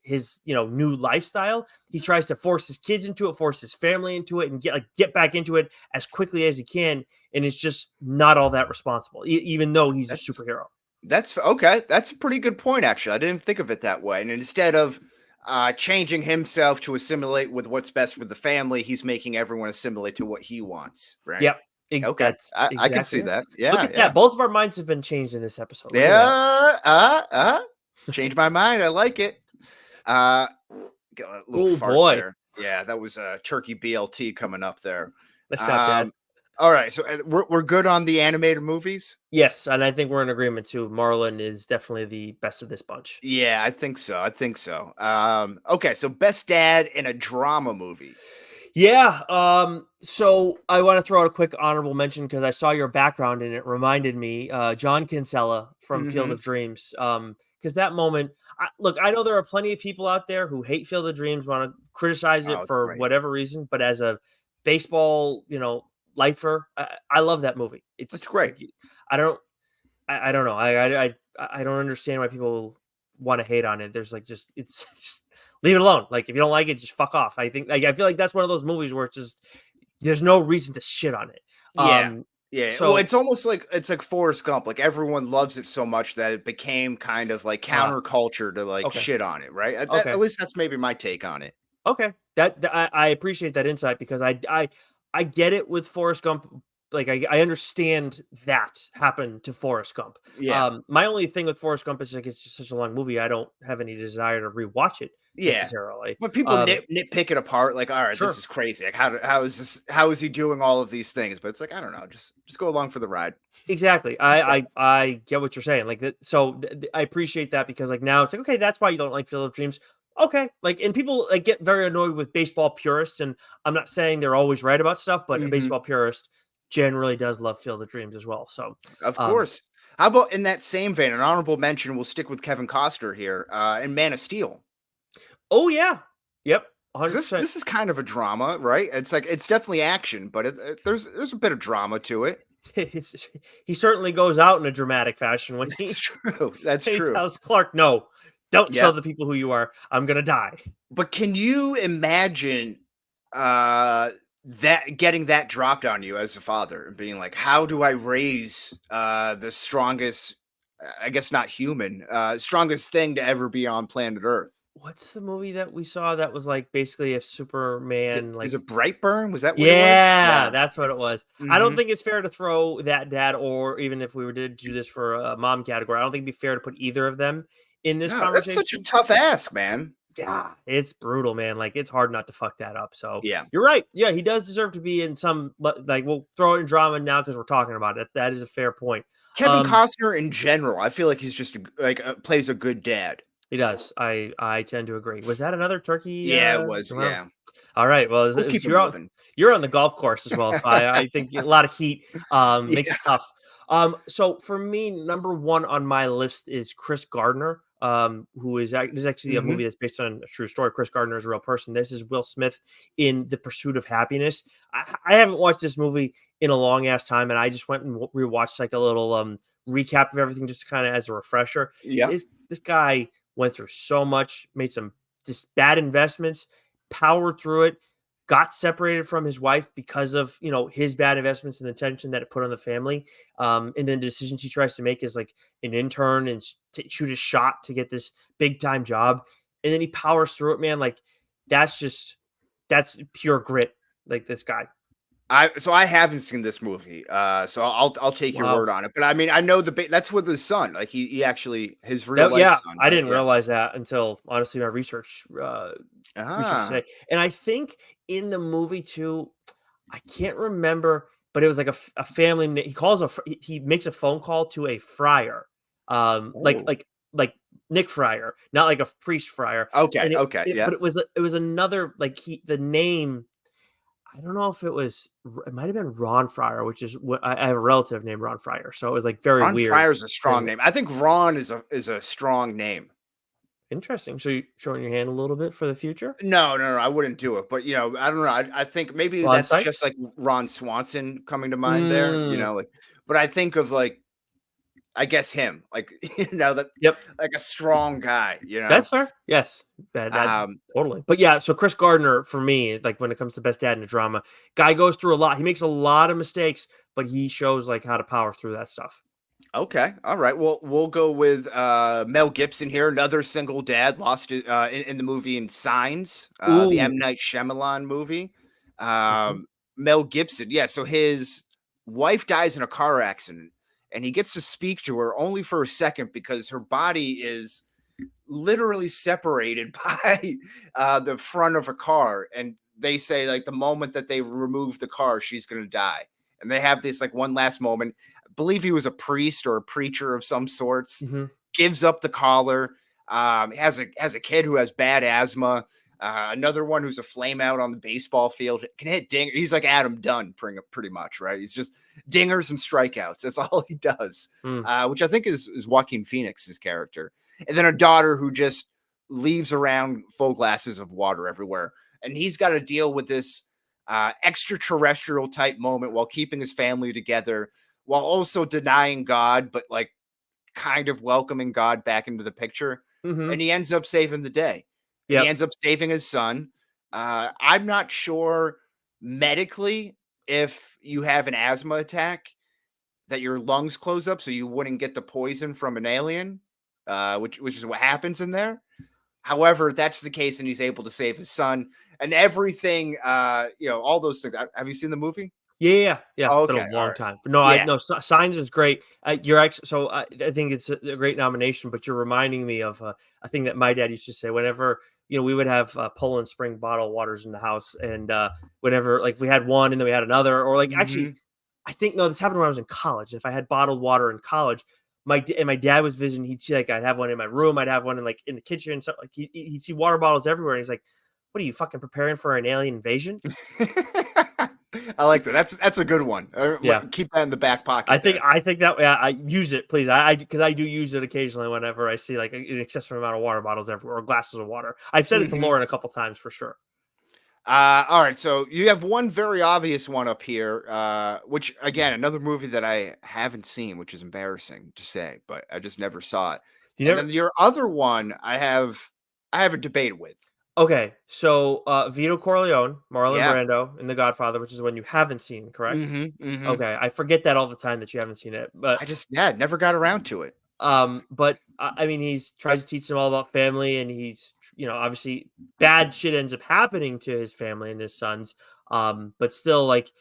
his new lifestyle, he tries to force his kids into it, force his family into it, and get back into it as quickly as he can. And it's just not all that responsible, even though he's a That's superhero. that's okay. That's a pretty good point, actually. I didn't think of it that way. And instead of changing himself to assimilate with what's best with the family, he's making everyone assimilate to what he wants. Right? Yep, Okay, that's I can see exactly it. that. Look Yeah, at yeah, that. Both of our minds have been changed in this episode. Look at that. yeah. Change my mind. I like it. Got a little Oh fart boy. there. Yeah, that was a turkey BLT coming up there. Nice job, Dad. All right, so we're good on the animated movies. Yes, and I think we're in agreement too. Marlon is definitely the best of this bunch. Yeah, I think so. Okay, so best dad in a drama movie. Yeah. So I want to throw out a quick honorable mention because I saw your background and it reminded me, John Kinsella from Field Mm-hmm. of Dreams. Because that moment, look, I know there are plenty of people out there who hate Field of Dreams, want to criticize it Oh, for great. whatever reason, but as a baseball, lifer, I love that movie. That's It's great. I don't, I don't know. I don't understand why people want to hate on it. There's like it's just leave it alone. Like if you don't like it, just fuck off. I think I feel like that's one of those movies where it's just there's no reason to shit on it. Yeah. Yeah. Well, So it's almost like Forrest Gump. Like everyone loves it so much that it became kind of like counterculture to like okay, shit on it, right? At okay, least that's maybe my take on it. okay. I appreciate that insight because I get it with Forrest Gump. Like I understand that happened to Forrest Gump. Yeah. My only thing with Forrest Gump is like it's just such a long movie. I don't have any desire to rewatch it Yeah. necessarily. But people nitpick it apart, like, all right, this Sure. is crazy. Like, how is he doing all of these things? But it's like, I don't know, just go along for the ride. Exactly. I get what you're saying. Like that. So I appreciate that because like now it's like, okay, that's why you don't like Field of Dreams. Okay. Like, and people like get very annoyed with baseball purists. And I'm not saying they're always right about stuff, but a Hmm. baseball purist generally does love Field of Dreams as well. So, Of um, course. How about in that same vein, an honorable mention? We'll stick with Kevin Costner here, in Man of Steel, oh yeah. Yep. because this 100%. this is kind of a drama, right? It's like it's definitely action, but there's a bit of drama to it. He certainly goes out in a dramatic fashion when That's true. That's he true. tells Clark, no, don't Yeah. show the people who you are. I'm going to die. But can you imagine that getting that dropped on you as a father and being like, how do I raise the strongest, I guess not human, strongest thing to ever be on planet Earth? what's the movie that we saw that was like basically a Is Superman is like it Brightburn? Was that what it was? yeah, Yeah. that's what it was. I don't Mhm. think it's fair to throw that dad or even if we were to do this for a mom category, I don't think it'd be fair to put either of them in this No, that's such a conversation. tough ask, man. Yeah, it's brutal, man. Like it's hard not to fuck that up. So Yeah. you're right. Yeah, he does deserve to be in some like we'll throw it in drama now because we're talking about it. That is a fair point. Kevin Costner in general, I feel like he's just plays a good dad. He does. I tend to agree. Was that another turkey? Yeah, it was. Well, Yeah. all right. Well, We'll keep it you're on moving. the golf course as well. So I think a lot of heat makes Yeah. it tough. So for me, number one on my list is Chris Gardner. Who is this is actually a Mhm. movie that's based on a true story. Chris Gardner is a real person. This is Will Smith in The Pursuit of Happiness. I haven't watched this movie in a long ass time, and I just went and rewatched like a little recap of everything just kind of as a refresher. Yeah. This guy went through so much, made some just bad investments, powered through it, got separated from his wife because of his bad investments and the tension that it put on the family. And then the decisions he tries to make is like an intern and shoot his shot to get this big time job, and then he powers through it, man. Like that's pure grit. Like this guy. I haven't seen this movie, so I'll take your Wow. word on it. But I mean, I know that's with his son. Like he actually his real life Yeah, son, I right? didn't Yeah. realize that until honestly my research Ah. today. And I think in the movie too, I can't remember, but it was like a family. He calls he makes a phone call to a friar, like Oh. like Nick Friar, not like a priest friar. Okay. And Okay. Yeah. but it was another like the name. I don't know if it might have been Ron Fryer, which is what I have a relative named Ron Fryer. So it was like very Ron weird. Fryer's a strong name. I think Ron is a strong name. Interesting. So you showing your hand a little bit for the future? No, I wouldn't do it. But I don't know. I think maybe Ron that's just Sykes? like Ron Swanson coming to mind there. Mm, Like, but I think of like I guess him, like that yep. like a strong guy. That's fair. Yes. That Um, totally. But yeah, so Chris Gardner for me, like when it comes to best dad in a drama, guy goes through a lot. He makes a lot of mistakes, but he shows like how to power through that stuff. Okay. All right. Well, we'll go with Mel Gibson here. Another single dad lost it in the movie in Signs, the Ooh. M. Night Shyamalan movie. Mhm. Mel Gibson. Yeah. So his wife dies in a car accident, and he gets to speak to her only for a second because her body is literally separated by the front of a car. And they say, like, the moment that they remove the car, she's going to die. And they have this, like, one last moment. I believe he was a priest or a preacher of some sorts, Mhm. gives up the collar, has a kid who has bad asthma. Another one who's a flame out on the baseball field can hit ding. He's like Adam Dunn, pretty much, right? He's just dingers and strikeouts. That's all he does, Mm. which I think is Joaquin Phoenix's character. And then a daughter who just leaves around full glasses of water everywhere, and he's got to deal with this extraterrestrial type moment while keeping his family together, while also denying God, but like kind of welcoming God back into the picture. Mhm. And he ends up saving the day. And he Yep. ends up saving his son. I'm not sure medically if you have an asthma attack that your lungs close up so you wouldn't get the poison from an alien, which is what happens in there. However, that's the case, and he's able to save his son and everything. All those things. Have you seen the movie? Yeah. Oh, It's been a okay, all long right. time. But no, Yeah. Signs is great. So I think it's a great nomination. But you're reminding me of a thing that my dad used to say whenever we would have Poland Spring bottled waters in the house, and whenever like we had one and then we had another, or like actually, Mhm. I think no, this happened when I was in college. If I had bottled water in college, my dad was visiting, he'd see like I'd have one in my room, I'd have one in like in the kitchen, so like he'd see water bottles everywhere. And he's like, "What are you fucking preparing for an alien invasion?" I like that. That's a good one. Yeah. Keep that in the back I pocket think there. I think that I use it, please. Because I do use it occasionally whenever I see like an excessive amount of water bottles everywhere or glasses of water. I've said it to Mhm. Lauren a couple times for sure. All right, so you have one very obvious one up here, which again, another movie that I haven't seen, which is embarrassing to say, but I just never saw it. You And never then your other one, I have a debate with. okay? So Vito Corleone, Marlon Yeah. Brando in The Godfather, which is one you haven't seen, correct? Hmm. Okay, I forget that all the time that you haven't seen it, but I just never got around to it. But I mean, he's tries to teach them all about family, and he's, obviously bad shit ends up happening to his family and his sons. But still, like,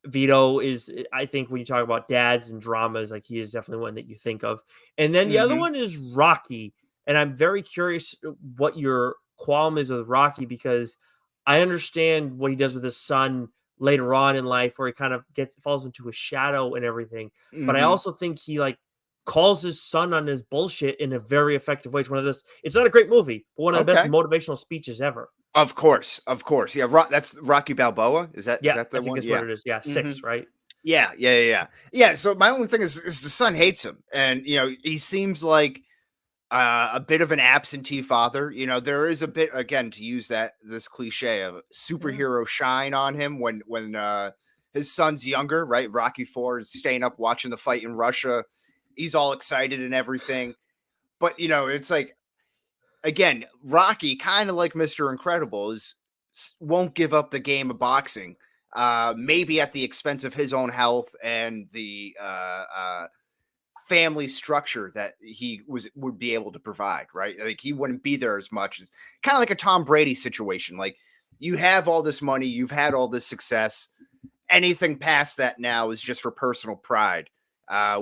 Vito is, I think, when you talk about dads and dramas, like, he is definitely one that you think of. And then the other Mhm. one is Rocky, and I'm very curious what your qualm is with Rocky, because I understand what he does with his son later on in life, where he kind of falls into a shadow and everything. But I Mhm. also think he, like, calls his son on his bullshit in a very effective way. It's one of those. It's not a great movie, but one of the best Okay. motivational speeches ever. Of course, of course. Yeah, that's Rocky Balboa. Is Yeah, that I the think one? that's what Yeah. it is. Yeah, Mhm. six, right? Yeah. So my only thing is the son hates him, and he seems like a bit of an absentee father. There is a bit, again, to use this cliche of Yeah. superhero shine on him when his son's younger, right? Rocky Four is staying up watching the fight in Russia. He's all excited and everything, but it's like, again, Rocky, kind of like Mr. Incredible, won't give up the game of boxing. Maybe at the expense of his own health and the family structure that he would be able to provide, right? Like, he wouldn't be there as much. It's kind of like a Tom Brady situation. Like, you have all this money, you've had all this success. Anything past that now is just for personal pride,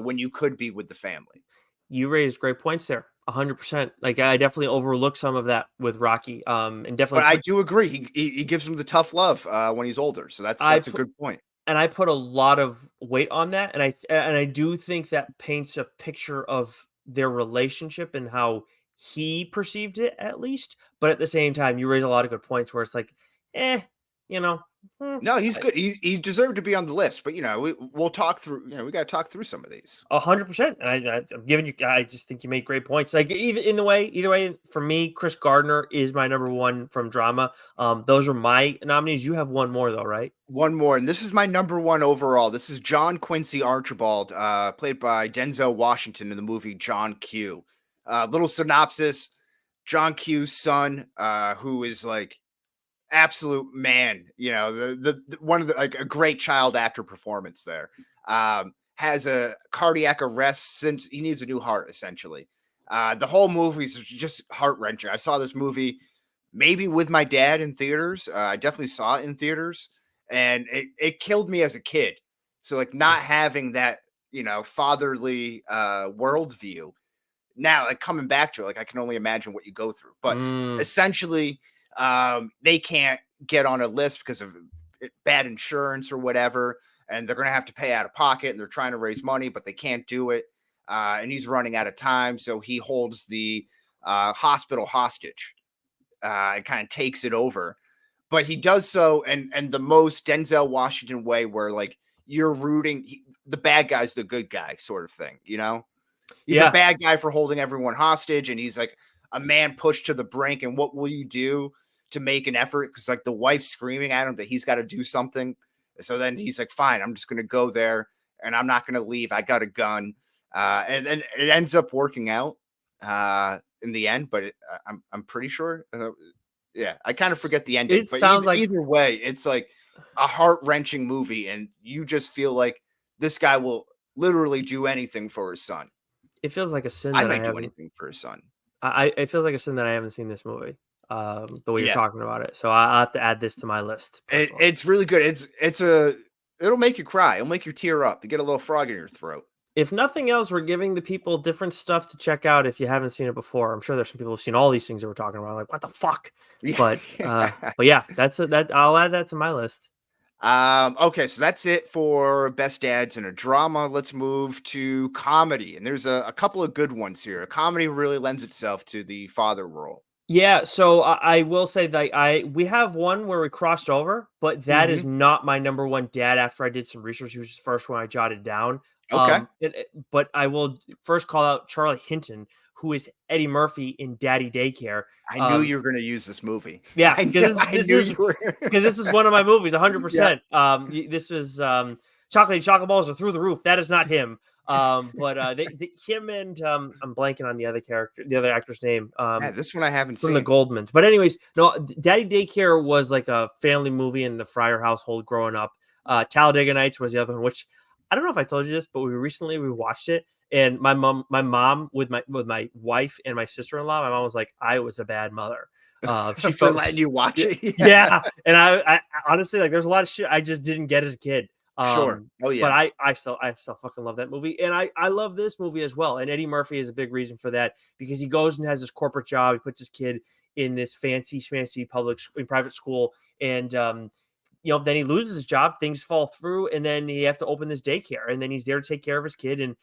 when you could be with the family. You raised great points there. 100%. Like, I definitely overlooked some of that with Rocky. And definitely But I put do agree. He gives him the tough love when he's older. So I that's a put good point. and I put a lot of weight on that, and I do think that paints a picture of their relationship and how he perceived it, at least. But at the same time, you raise a lot of good points where it's like, eh, you know, hmm, No, he's I- good. He deserved to be on the list, but we'll talk through. We got to talk through some of these. 100%. And I'm giving you. I just think you made great points. Like, either way, for me, Chris Gardner is my number one from drama. Those are my nominees. You have one more though, right? One more, and this is my number one overall. This is John Quincy Archibald, played by Denzel Washington in the movie John Q. Little synopsis: John Q's son, who is like absolute man, the one of the, like, a great child actor performance there. Has a cardiac arrest since he needs a new heart, essentially. The whole movie is just heart wrenching. I saw this movie maybe with my dad in theaters. I definitely saw it in theaters, and it killed me as a kid. So, like, not having that, fatherly worldview now, like, coming back to it, like, I can only imagine what you go through. But Mm, essentially, they can't get on a list because of bad insurance or whatever, and they're going to have to pay out of pocket, and they're trying to raise money, but they can't do it. And he's running out of time, so he holds the hospital hostage, and kind of takes it over. But he does so, and the most Denzel Washington way, where, like, you're rooting the bad guy's the good guy, sort of thing. He's a yeah. bad guy for holding everyone hostage, and he's like a man pushed to the brink. And what will you do to make an effort? Because, like, the wife's screaming at him that he's got to do something. So then he's like, "Fine, I'm just going to go there, and I'm not going to leave. I got a gun." And then it ends up working out in the end, but I'm pretty sure. Yeah, I kind of forget the ending, It but sounds like either way, it's like a heart wrenching movie, and you just feel like this guy will literally do anything for his son. it feels like a sin I that I might do haven't. anything for his son. It feels like a sin that I haven't seen this movie. The way you're Yeah, talking about it, so I'll have to add this to my list personally. it's really good. It'll make you cry. It'll make you tear up. You get a little frog in your throat. If nothing else, we're giving the people different stuff to check out if you haven't seen it before. I'm sure there's some people who've seen all these things that we're talking about, like, what the fuck? Yeah. But yeah, that I'll add that to my list. Okay, so that's it for best dads in a drama. Let's move to comedy, and there's a couple of good ones here. A comedy really lends itself to the father role. Yeah, so I will say that we have one where we crossed over, but that is Hmm. not my number one dad. After I did some research, he was the first one I jotted down. Okay, But I will first call out Charlie Hinton, who is Eddie Murphy in Daddy Daycare. I knew Um, you were going to use this movie. yeah, I knew you were. because this is one of my movies, Yeah. 100%. This was chocolate balls are through the roof. That is not him. But him and I'm blanking on the other actor's name. Yeah, this one I haven't From the seen. Goldmans. But anyways, no, Daddy Daycare was like a family movie in the Fryer household growing up. Talladega Nights was the other one, which I don't know if I told you this, but we recently watched it, And my mom with my wife and my sister-in-law, my mom was like, I was a bad mother. She For felt letting you watch it. yeah. And I honestly, like, there's a lot of shit I just didn't get as a kid. Sure. Oh But yeah. I still fucking love that movie. And I love this movie as well. And Eddie Murphy is a big reason for that, because he goes and has this corporate job. He puts his kid in this fancy schmancy private school. And then he loses his job, things fall through, and then he have to open this daycare, and then he's there to take care of his kid. And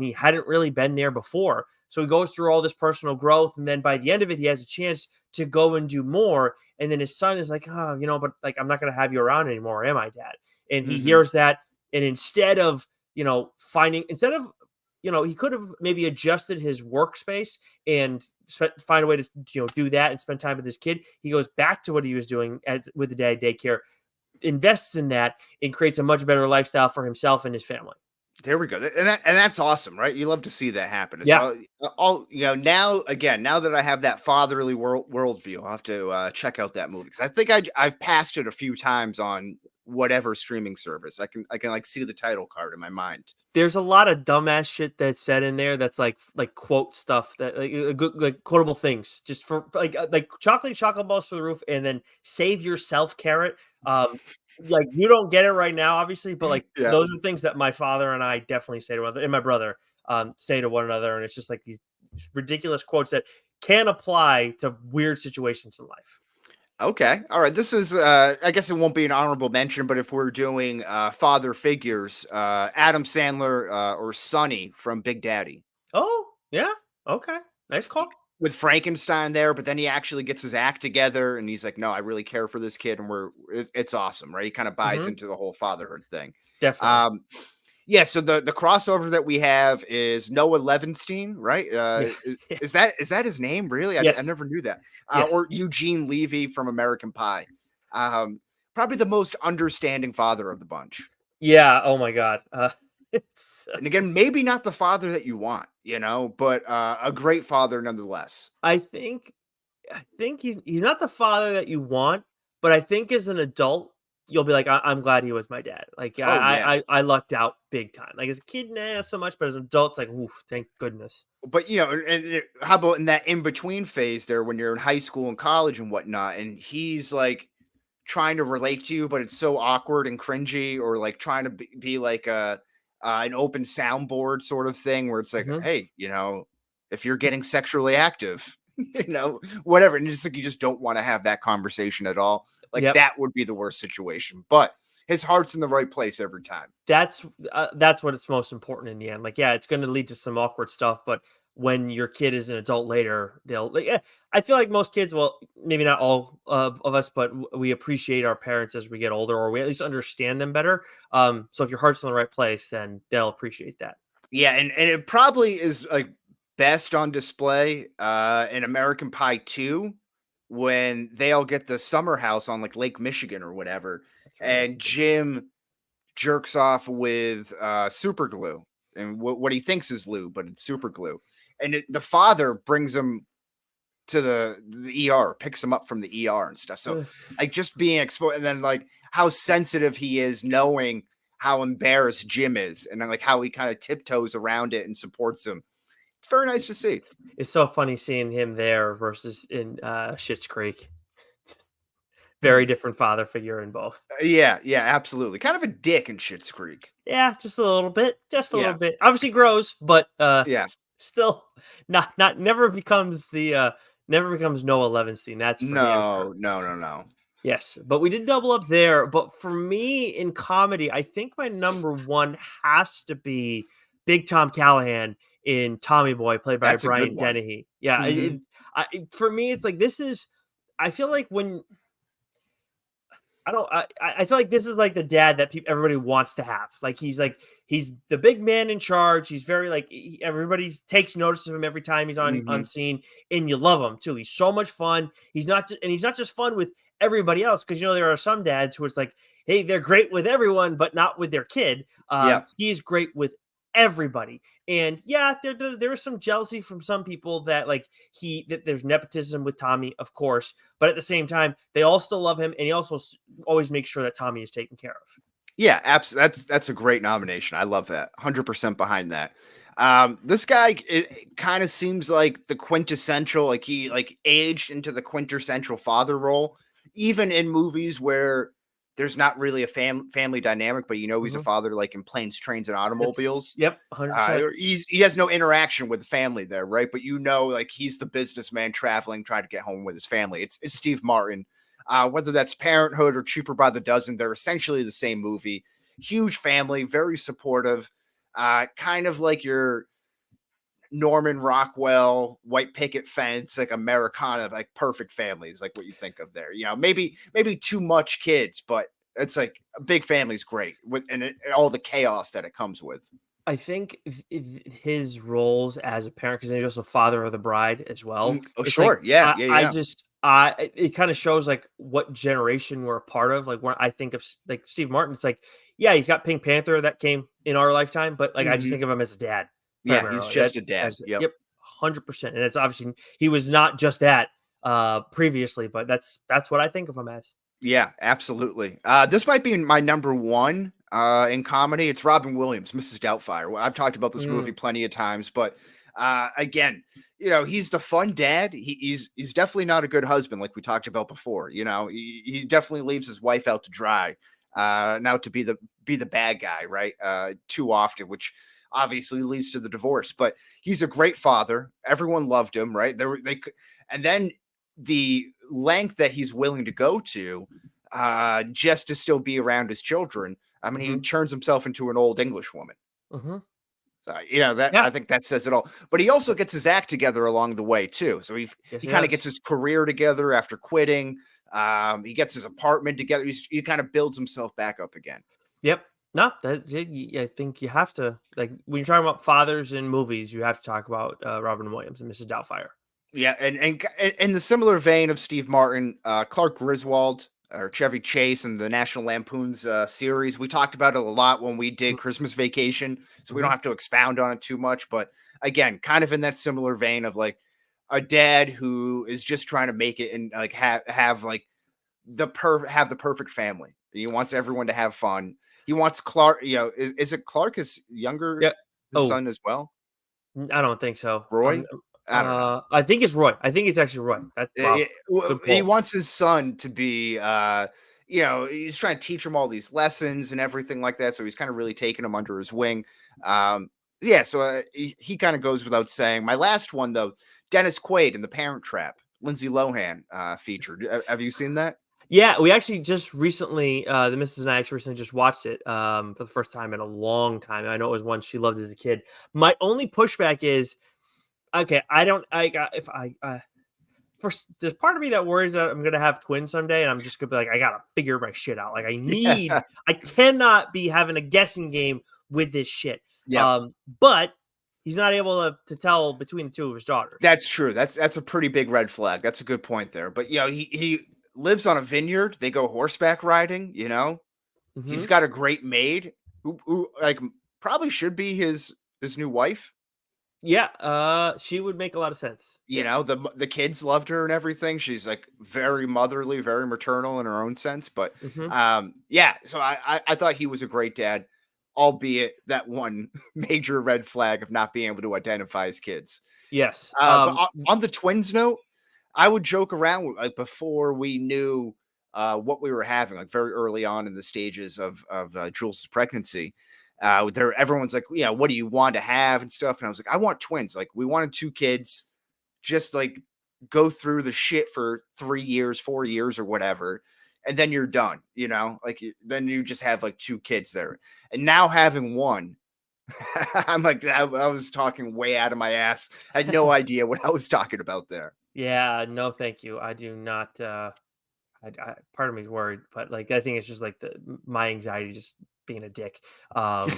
he hadn't really been there before. So he goes through all this personal growth. And then by the end of it, he has a chance to go and do more. And then his son is like, oh, but like, I'm not going to have you around anymore, am I, Dad? And he hears that. And instead of, he could have maybe adjusted his workspace and find a way to, do that and spend time with his kid. He goes back to what he was doing with the daycare, invests in that, and creates a much better lifestyle for himself and his family. There we go. And that's awesome, right? You love to see that happen. It's Yeah. all now that I have that fatherly worldview, I'll have to check out that movie, because I think I've passed it a few times on whatever streaming service. I can like see the title card in my mind. There's a lot of dumbass shit that's said in there that's like quote stuff that like quotable things, just for like chocolate balls for the roof, and then save yourself carrot. Like, you don't get it right now, obviously, but like those are things that my father and I definitely say to one another, and my brother say to one another, and it's just like these ridiculous quotes that can apply to weird situations in life. Okay. All right. This is I guess it won't be an honorable mention, but if we're doing father figures, Adam Sandler or Sonny from Big Daddy. Oh, yeah. Okay. Nice call. With Frankenstein there, but then he actually gets his act together and he's like, no, I really care for this kid, and it's awesome, right? He kind of buys into the whole fatherhood thing. Definitely. Yeah, so the crossover that we have is Noah Levinstein, right? Is that his name, really? Yes. I never knew that. Yes. Or Eugene Levy from American Pie. Probably the most understanding father of the bunch. Yeah. Oh my God. And again, maybe not the father that you want, but a great father nonetheless. I think he's not the father that you want, but I think as an adult, you'll be like, I'm glad he was my dad. Like, I lucked out big time. Like, as a kid, not so much, but as an adult, it's like, oof, thank goodness. But how about in that in between phase there, when you're in high school and college and whatnot, and he's like trying to relate to you, but it's so awkward and cringy, or like trying to be like an open soundboard sort of thing, where it's like, hey, if you're getting sexually active, whatever, and it's like you just don't want to have that conversation at all. Like, that would be the worst situation. But his heart's in the right place every time. That's what it's most important in the end. Like, yeah, it's going to lead to some awkward stuff, but when your kid is an adult later, I feel like most kids, well, maybe not all of us, but we appreciate our parents as we get older, or we at least understand them better. So if your heart's in the right place, then they'll appreciate that. Yeah, and it probably is like best on display in American Pie 2, when they all get the summer house on like Lake Michigan or whatever, and Jim jerks off with super glue and what he thinks is lube, but it's super glue. And the father brings him to the ER, picks him up from the ER and stuff. So like just being exposed, and then like how sensitive he is, knowing how embarrassed Jim is, and then like how he kind of tiptoes around it and supports him. It's very nice to see. It's so funny seeing him there versus in Schitt's Creek. Very different father figure in both. Yeah, absolutely. Kind of a dick in Schitt's Creek. Yeah, just a little bit. Just a little bit. Obviously gross, but still never becomes Noah Levinstein. That's for no, no. Yes, but we did double up there. But for me in comedy, I think my number one has to be Big Tom Callahan in Tommy Boy, played by Brian Dennehy. Yeah, for me, it's like I feel like when I feel like this is like the dad that everybody wants to have. Like, he's the big man in charge. He's very like everybody takes notice of him every time he's on scene, and you love him too. He's so much fun. He's not just fun with everybody else, because there are some dads who it's like, hey, they're great with everyone, but not with their kid. He's great with everybody. And there is some jealousy from some people that there's nepotism with Tommy, of course, but at the same time, they all still love him, and he also always makes sure that Tommy is taken care of. Yeah, absolutely. That's a great nomination. I love that. 100% behind that. This guy, it kind of seems like the quintessential, like he like aged into the quintessential father role, even in movies where there's not really a family dynamic, but he's a Mhm. father, like in Planes, Trains, and It's Automobiles. yep, 100%. He has no interaction with the family there, right? But like he's the businessman traveling, trying to get home with his family. It's Steve Martin. Whether that's Parenthood or Cheaper by the Dozen, they're essentially the same movie. Huge family, very supportive. Kind of like your Norman Rockwell, white picket fence, like Americana, like perfect families, like what you think of there. Maybe too much kids, but it's like a big family's great with and all the chaos that it comes with. I think his roles as a parent, because he's also father of the bride as well. Oh, It's like sure. Yeah. Yeah. I Yeah. just it kind of shows like what generation we're a part of. Like when I think of like Steve Martin, it's like yeah, he's got Pink Panther that came in our lifetime, but like I just Hmm. think of him as a dad Yeah. He's primarily. That just a dad. as Yep. yep, 100%. And it's obviously he was not just that previously, but that's what I think of him as. Yeah, absolutely. This might be my number one in comedy. It's Robin Williams, Mrs. Doubtfire. I've talked about this movie Mm, plenty of times, but again, he's the fun dad. He's definitely not a good husband, like we talked about before. He definitely leaves his wife out to dry. Now to be the bad guy, right? Too often, which obviously leads to the divorce. But he's a great father. Everyone loved him, right? And then the length that he's willing to go to just to still be around his children. I mean, he mhm, turns himself into an old English woman. mhm. That Yeah. I think that says it all. But he also gets his act together along the way too. So Yes, he he kind of gets does. his career together after quitting. He gets his apartment together. He kind of builds himself back up again. Yep. No, I think you have to like when you're talking about fathers in movies, you have to talk about Robin Williams and Mrs. Doubtfire. Yeah, and in the similar vein of Steve Martin, Clark Griswold or Chevy Chase and the National Lampoon's series, we talked about it a lot when we did Christmas Vacation, so we don't Mm-hmm. have to expound on it too much. But again, kind of in that similar vein of like a dad who is just trying to make it and like have like have the perfect family. He wants everyone to have fun. He wants Clark. Is it Clark is younger Yeah. his Oh, son as well? I don't think so. Roy? I don't know. I think it's Roy. I think it's actually Roy. That's wow. Good He pull. wants his son to be, he's trying to teach him all these lessons and everything like that. So he's kind of really taking him under his wing. Yeah, so he kind of goes without saying. My last one, though, Dennis Quaid in The Parent Trap, Lindsay Lohan featured. Have you seen that? Yeah, we actually just recently, the missus and I actually recently just watched it for the first time in a long time. I know it was one she loved as a kid. My only pushback is, okay, I don't, I got if I first there's part of me that worries that I'm gonna have twins someday, and I'm just gonna be like, I gotta figure my shit out. Like Yeah. I cannot be having a guessing game with this shit. Yep. But he's not able to tell between the two of his daughters. That's true. That's a pretty big red flag. That's a good point there. But he lives on a vineyard. They go horseback riding. He's Hmm. got a great maid who like probably should be his new wife. Yeah, she would make a lot of sense. Yes. The kids loved her and everything. She's like very motherly, very maternal in her own sense. But Hmm. yeah. So I thought he was a great dad, albeit that one major red flag of not being able to identify his kids. Yes. But on the twins note, I would joke around like before we knew what we were having, like very early on in the stages of Jules' pregnancy. Everyone's like, yeah, what do you want to have and stuff? And I was like, I want twins. Like, we wanted two kids, just like go through the shit for 3 years, 4 years, or whatever, and then you're done. Like then you just have like two kids there, and now having one. I'm like, I was talking way out of my ass. I had no idea what I was talking about there. Yeah, no, thank you. I do not. Part of me is worried, but like I think it's just like my anxiety just being a dick. Um,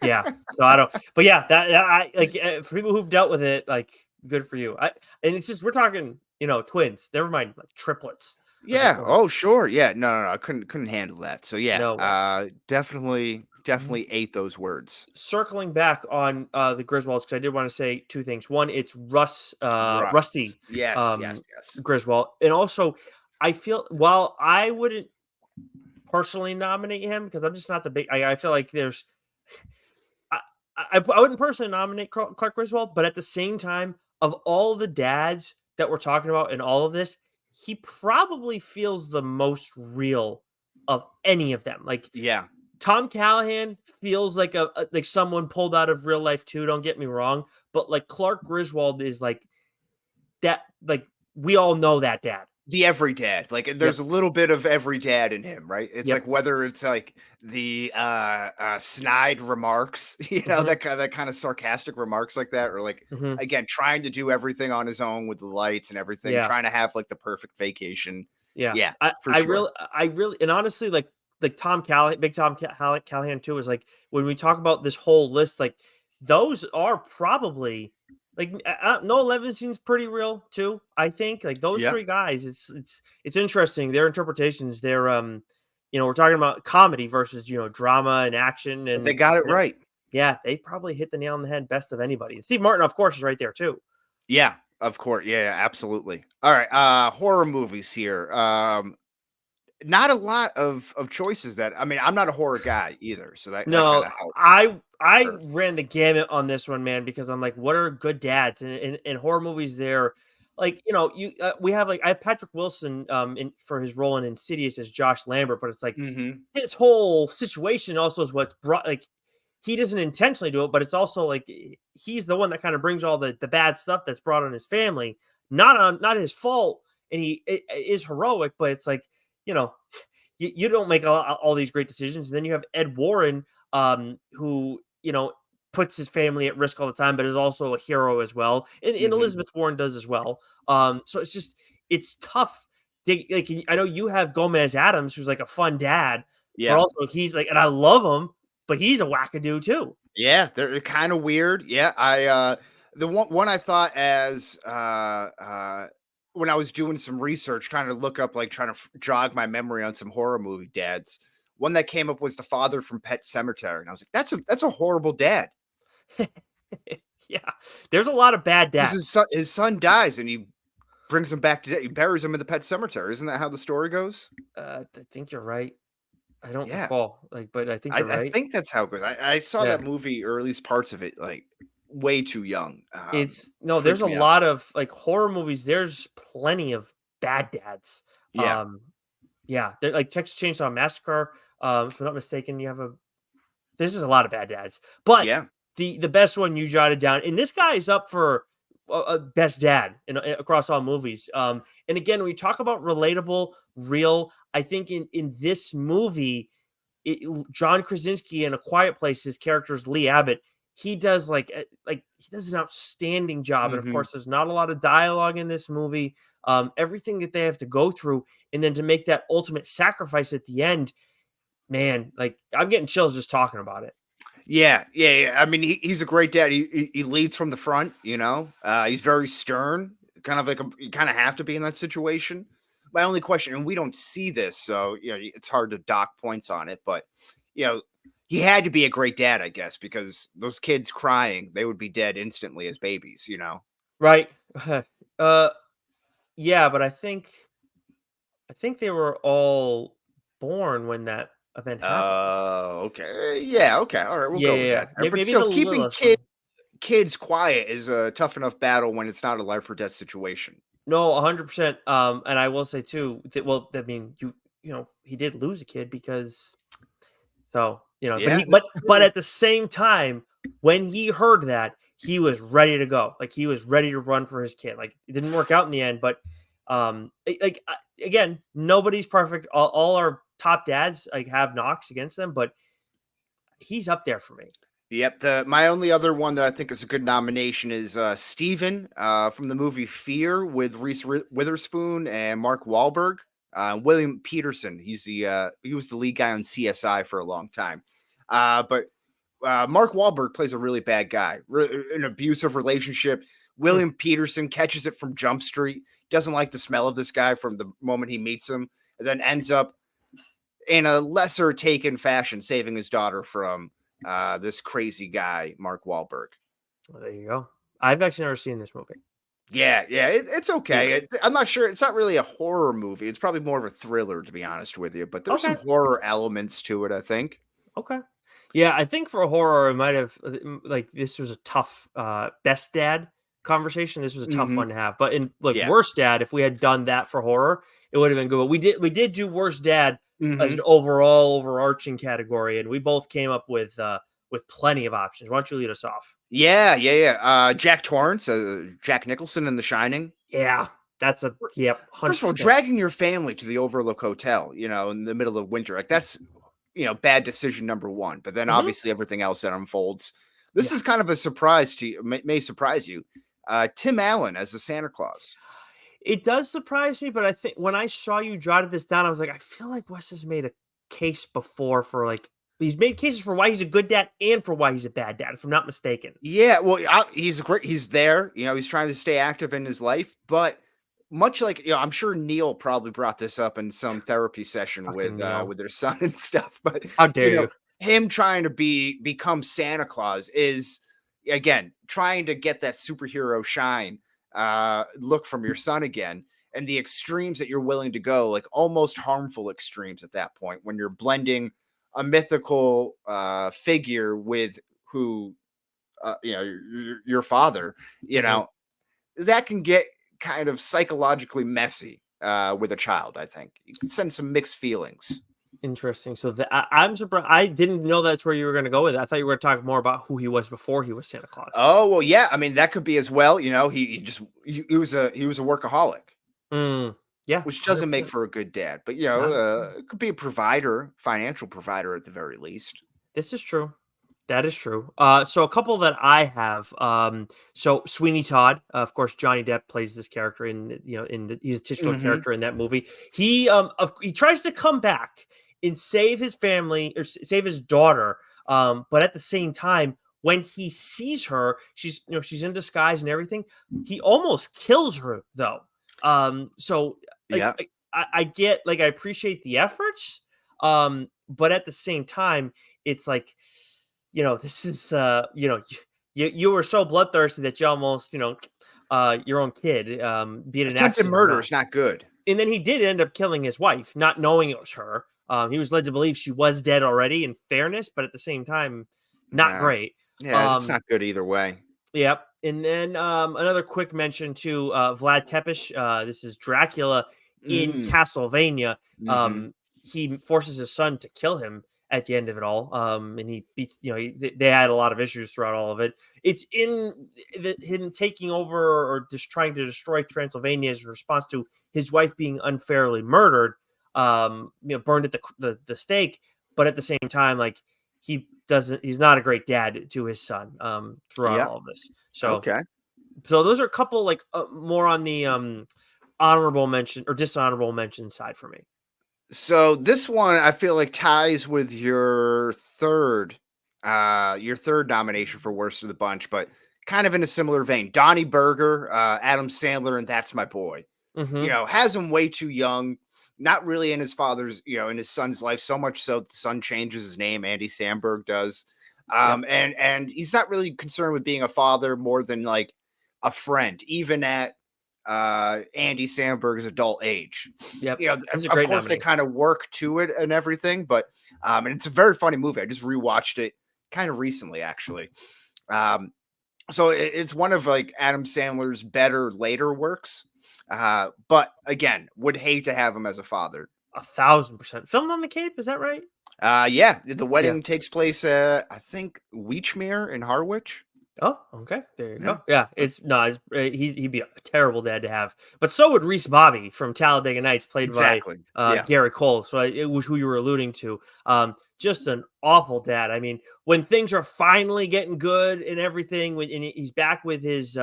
yeah. So I don't. But yeah, that I like for people who've dealt with it, like good for you. And it's just we're talking, twins. Never mind, like triplets. I was like, Yeah. oh, Oh, sure. Yeah. No. I couldn't handle that. So yeah. no way. Definitely Mhm. ate those words. Circling back on the Griswolds, because I did want to say two things. One, it's Russ. Rusty Yes. Yes. Yes. Griswold, and also I feel while I wouldn't personally nominate him because I'm just not the big. I feel like there's. I, I wouldn't personally nominate Clark Griswold, but at the same time, of all the dads that we're talking about in all of this, he probably feels the most real of any of them. Like Yeah. Tom Callahan feels like like someone pulled out of real life too. Don't get me wrong, but like Clark Griswold is like that. Like we all know that dad. The every dad, like Yep. there's a little bit of every dad in him, right? It's Yep. like whether it's like the snide remarks, Hmm. that kind of sarcastic remarks like that, or like Hmm. again trying to do everything on his own with the lights and everything, Yeah. trying to have like the perfect vacation. Yeah. Yeah, I for I sure. really I really and honestly, like Tom Callahan, big Tom Callahan too, is like when we talk about this whole list, like those are probably like Noah Levin seems pretty real too. I think like those Yeah, three guys, it's interesting. Their interpretations, we're talking about comedy versus drama and action, but they and got it right. yeah, they probably hit the nail on the head best of anybody. And Steve Martin, of course, is right there too. Yeah, of course. Yeah, yeah, absolutely. All right, horror movies here. Not a lot of choices that I mean, I'm not a horror guy either, so that kind No, of helps. I Sure. ran the gamut on this one, man, because I'm like, what are good dads? And in horror movies, they're like, we have like I have Patrick Wilson in for his role in Insidious as Josh Lambert, but it's like Hmm. his whole situation also is what's brought like he doesn't intentionally do it, but it's also like he's the one that kind of brings all the bad stuff that's brought on his family, not his fault, and is heroic, but it's like you know you don't make all these great decisions. And then you have Ed Warren, who puts his family at risk all the time, but is also a hero as well. And Hmm. Elizabeth Warren does as well. So it's tough. Like I know you have Gomez Adams, who's like a fun dad, but Yeah. also he's like, and I love him, but he's a wackadoo too. Yeah, they're kind of weird. Yeah, the one I thought as when I was doing some research, trying to look up, like trying to jog my memory on some horror movie dads. One that came up was the father from Pet Cemetery, and I was like, that's a horrible dad Yeah, there's a lot of bad because dads. his son dies and he brings him back to he buries him in the pet cemetery. Isn't that how the story goes? I think you're right. I don't Yeah, recall, like, but I think you're I right. think that's how it goes. I saw Yeah. that movie or at least parts of it like way too young. It's no, there's Freaked a me out. lot of like horror movies. There's plenty of bad dads. Yeah. Um, yeah, they're like Texas Chainsaw Massacre. If I'm not mistaken, you have there's just a lot of bad dads. But Yeah. the best one you jotted down, and this guy is up for a best dad across all movies. And again, when we talk about relatable, real, I think in this movie, John Krasinski in A Quiet Place, his character is Lee Abbott. He does like he does an outstanding job, and of Mhm. course, there's not a lot of dialogue in this movie. Everything that they have to go through, and then to make that ultimate sacrifice at the end, man, like I'm getting chills just talking about it. Yeah, yeah, yeah. I mean, he's a great dad. He leads from the front, you know? He's very stern, kind of like you kind of have to be in that situation. My only question, and we don't see this, so, it's hard to dock points on it, but, you know, he had to be a great dad, I guess, because those kids crying, they would be dead instantly as babies, you know? Right? uh, yeah, but I think they were all born when that event happened. Okay. Yeah, okay. All right, we'll Yeah, go yeah, with yeah. that there. But Maybe still, the keeping littlest one. kids quiet is a tough enough battle when it's not a life or death situation. No, 100%. And I will say too that well, I mean, he did lose a kid because so, but Yeah, but true. at the same time, when he heard that, he was ready to go. Like he was ready to run for his kid. Like it didn't work out in the end, but again, nobody's perfect. All our top dads like have knocks against them, but he's up there for me. Yep. My only other one that I think is a good nomination is Steven from the movie Fear with Reese Witherspoon and Mark Wahlberg. William Peterson. He was the lead guy on CSI for a long time. But Mark Wahlberg plays a really bad guy, an abusive relationship. Hmm. William Peterson catches it from Jump Street, doesn't like the smell of this guy from the moment he meets him, and then ends up in a lesser taken fashion saving his daughter from this crazy guy, Mark Wahlberg. Well, there you go. I've actually never seen this movie. Yeah, yeah, it's Yeah. okay. I'm not sure. It's not really a horror movie. It's probably more of a thriller, to be honest with you. But there's some Okay. horror elements to it, I think. Okay. Yeah, I think for horror, it might have like this was a tough best dad conversation. This was a tough Hmm. one to have. But in like Yeah. worst dad, if we had done that for horror, it would have been good. But we did do worst dad as an Hmm. overall overarching category, and we both came up with plenty of options. Why don't you lead us off? Yeah. Jack Torrance, Jack Nicholson in The Shining. Yeah, that's a yep, First of all, 100%. dragging your family to the Overlook Hotel, in the middle of winter, like that's bad decision number one. But then Hmm. obviously everything else that unfolds. This Yeah. is kind of a surprise to you, may surprise you. Tim Allen as the Santa Claus. It does surprise me, but I think when I saw you jotted this down, I was like, I feel like Wes has made a case before for like he's made cases for why he's a good dad and for why he's a bad dad, if I'm not mistaken. Yeah, well, he's great. He's there. He's trying to stay active in his life, but much like I'm sure Neil probably brought this up in some therapy session Fucking Neil. with their son and stuff. But How dare you? him trying to become Santa Claus is again trying to get that superhero shine look from your son again, and the extremes that you're willing to go, like almost harmful extremes at that point when you're blending a mythical figure with who your father, Mhm. that can get kind of psychologically messy with a child. I think you can send some mixed feelings. Interesting. So I'm surprised. I didn't know that's where you were going to go with it. I thought you were going to talk more about who he was before he was Santa Claus. Oh well, yeah. I mean, that could be as well. He was a workaholic, Mm, yeah, which doesn't make 100%. for a good dad. But Not at all. it could be a provider, financial provider at the very least. This is true. That is true. So a couple that I have. So Sweeney Todd, of course, Johnny Depp plays this character he's a titular Hmm. character in that movie. He tries to come back and save his family or save his daughter. But at the same time, when he sees her, she's in disguise and everything. He almost kills her though. So like Yeah, I get like I appreciate the efforts. But at the same time it's like, this is, you were so bloodthirsty that you almost, your own kid, be it an attempted accident or murder not. is not good. And then he did end up killing his wife, not knowing it was her. He was led to believe she was dead already in fairness, but at the same time, not Yeah, great. yeah, it's Um, not good either way. Yep. And then another quick mention to Vlad Tepes. This is Dracula in Mm, Castlevania. hmm. He forces his son to kill him at the end of it all. And he beats, they had a lot of issues throughout all of it. It's in him taking over or just trying to destroy Transylvania as a response to his wife being unfairly murdered, burned at the stake. But at the same time, like, he's not a great dad to his son throughout Yeah. all of this. Okay. So those are a couple like more on the honorable mention or dishonorable mention side for me. So this one I feel like ties with your third nomination for worst of the bunch, but kind of in a similar vein. Donnie Berger, Adam Sandler, and That's My Boy. Hmm. Has him way too young, not really in his father's, in his son's life, so much so the son changes his name, Andy Samberg does. Yep. And he's not really concerned with being a father more than like a friend, even at Andy Samberg's adult age. Yep. This is a Of great course they nominee. kind of work to it and everything, but and it's a very funny movie. I just rewatched it kind of recently, actually. Um, so it's one of like Adam Sandler's better later works. But again, would hate to have him as a father. 1,000% filmed on the Cape. Is that right? Yeah, the Yeah. wedding takes place I think Weechmere in Harwich. Oh, okay. There you Yeah. go. Yeah, it's no, he'd be a terrible dad to have, but so would Reese Bobby from Talladega Nights, played by Exactly. Yeah. Gary Cole. So it was who you were alluding to. Just an awful dad. I mean, when things are finally getting good and everything, and he's back with his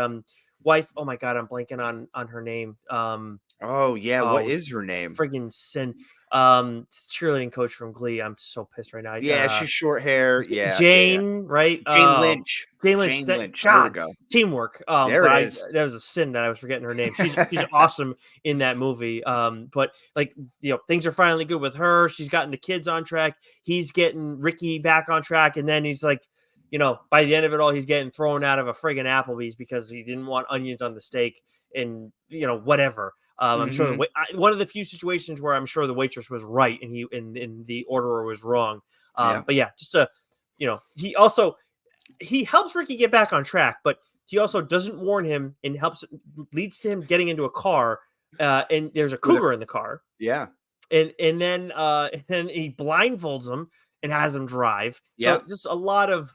wife. Oh my God, I'm blanking on her name. Oh yeah, what Oh, is her name? friggin' sin. Cheerleading coach from Glee. I'm so pissed right now. Yeah, she's short hair. Yeah. Jane, right? Jane Lynch. Jane Lynch. Jane Lynch. There we God, go. teamwork. There But it is. that was a sin that I was forgetting her name. She's awesome in that movie. But like things are finally good with her. She's gotten the kids on track. He's getting Ricky back on track, and then he's like, by the end of it all, he's getting thrown out of a friggin' Applebee's because he didn't want onions on the steak, and whatever. I'm sure Mhm. one of the few situations where I'm sure the waitress was right and the orderer was wrong. Yeah. But yeah, just a he helps Ricky get back on track, but he also doesn't warn him and leads to him getting into a car. And there's a cougar in the car. Yeah. And then he blindfolds him and has him drive. Yeah. So just a lot of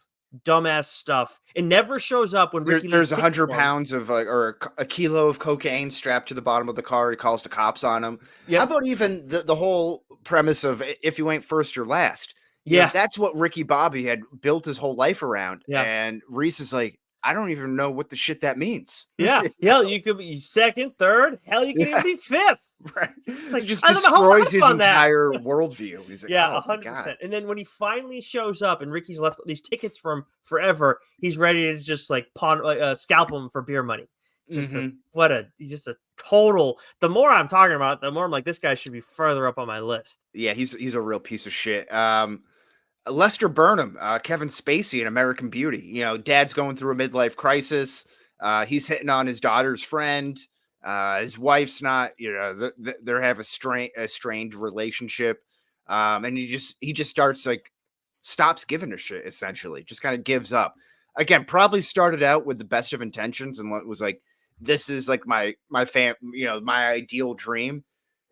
dumbass stuff. It never shows up when Ricky. There's 100 pounds of or a kilo of cocaine strapped to the bottom of the car. He calls the cops on him. Yep. How about even the whole premise of if you ain't first, you're last? Yeah, that's what Ricky Bobby had built his whole life around. Yeah. And Reese is like, I don't even know what the shit that means. Yeah. Hell, you could be second, third. Hell, you could even be fifth. Right. Like, he just destroys his entire worldview. He's like, yeah, 100%. And then when he finally shows up and Ricky's left these tickets for him forever, he's ready to just scalp him for beer money. It's just he's just a total. The more I'm talking about it, the more I'm like, this guy should be further up on my list. Yeah, he's a real piece of shit. Lester Burnham, Kevin Spacey in American Beauty. Dad's going through a midlife crisis. He's hitting on his daughter's friend. His wife's not, they have a strained relationship. And he just starts stops giving a shit, essentially, just kind of gives up. Again, probably started out with the best of intentions and was like, this is like my my ideal dream.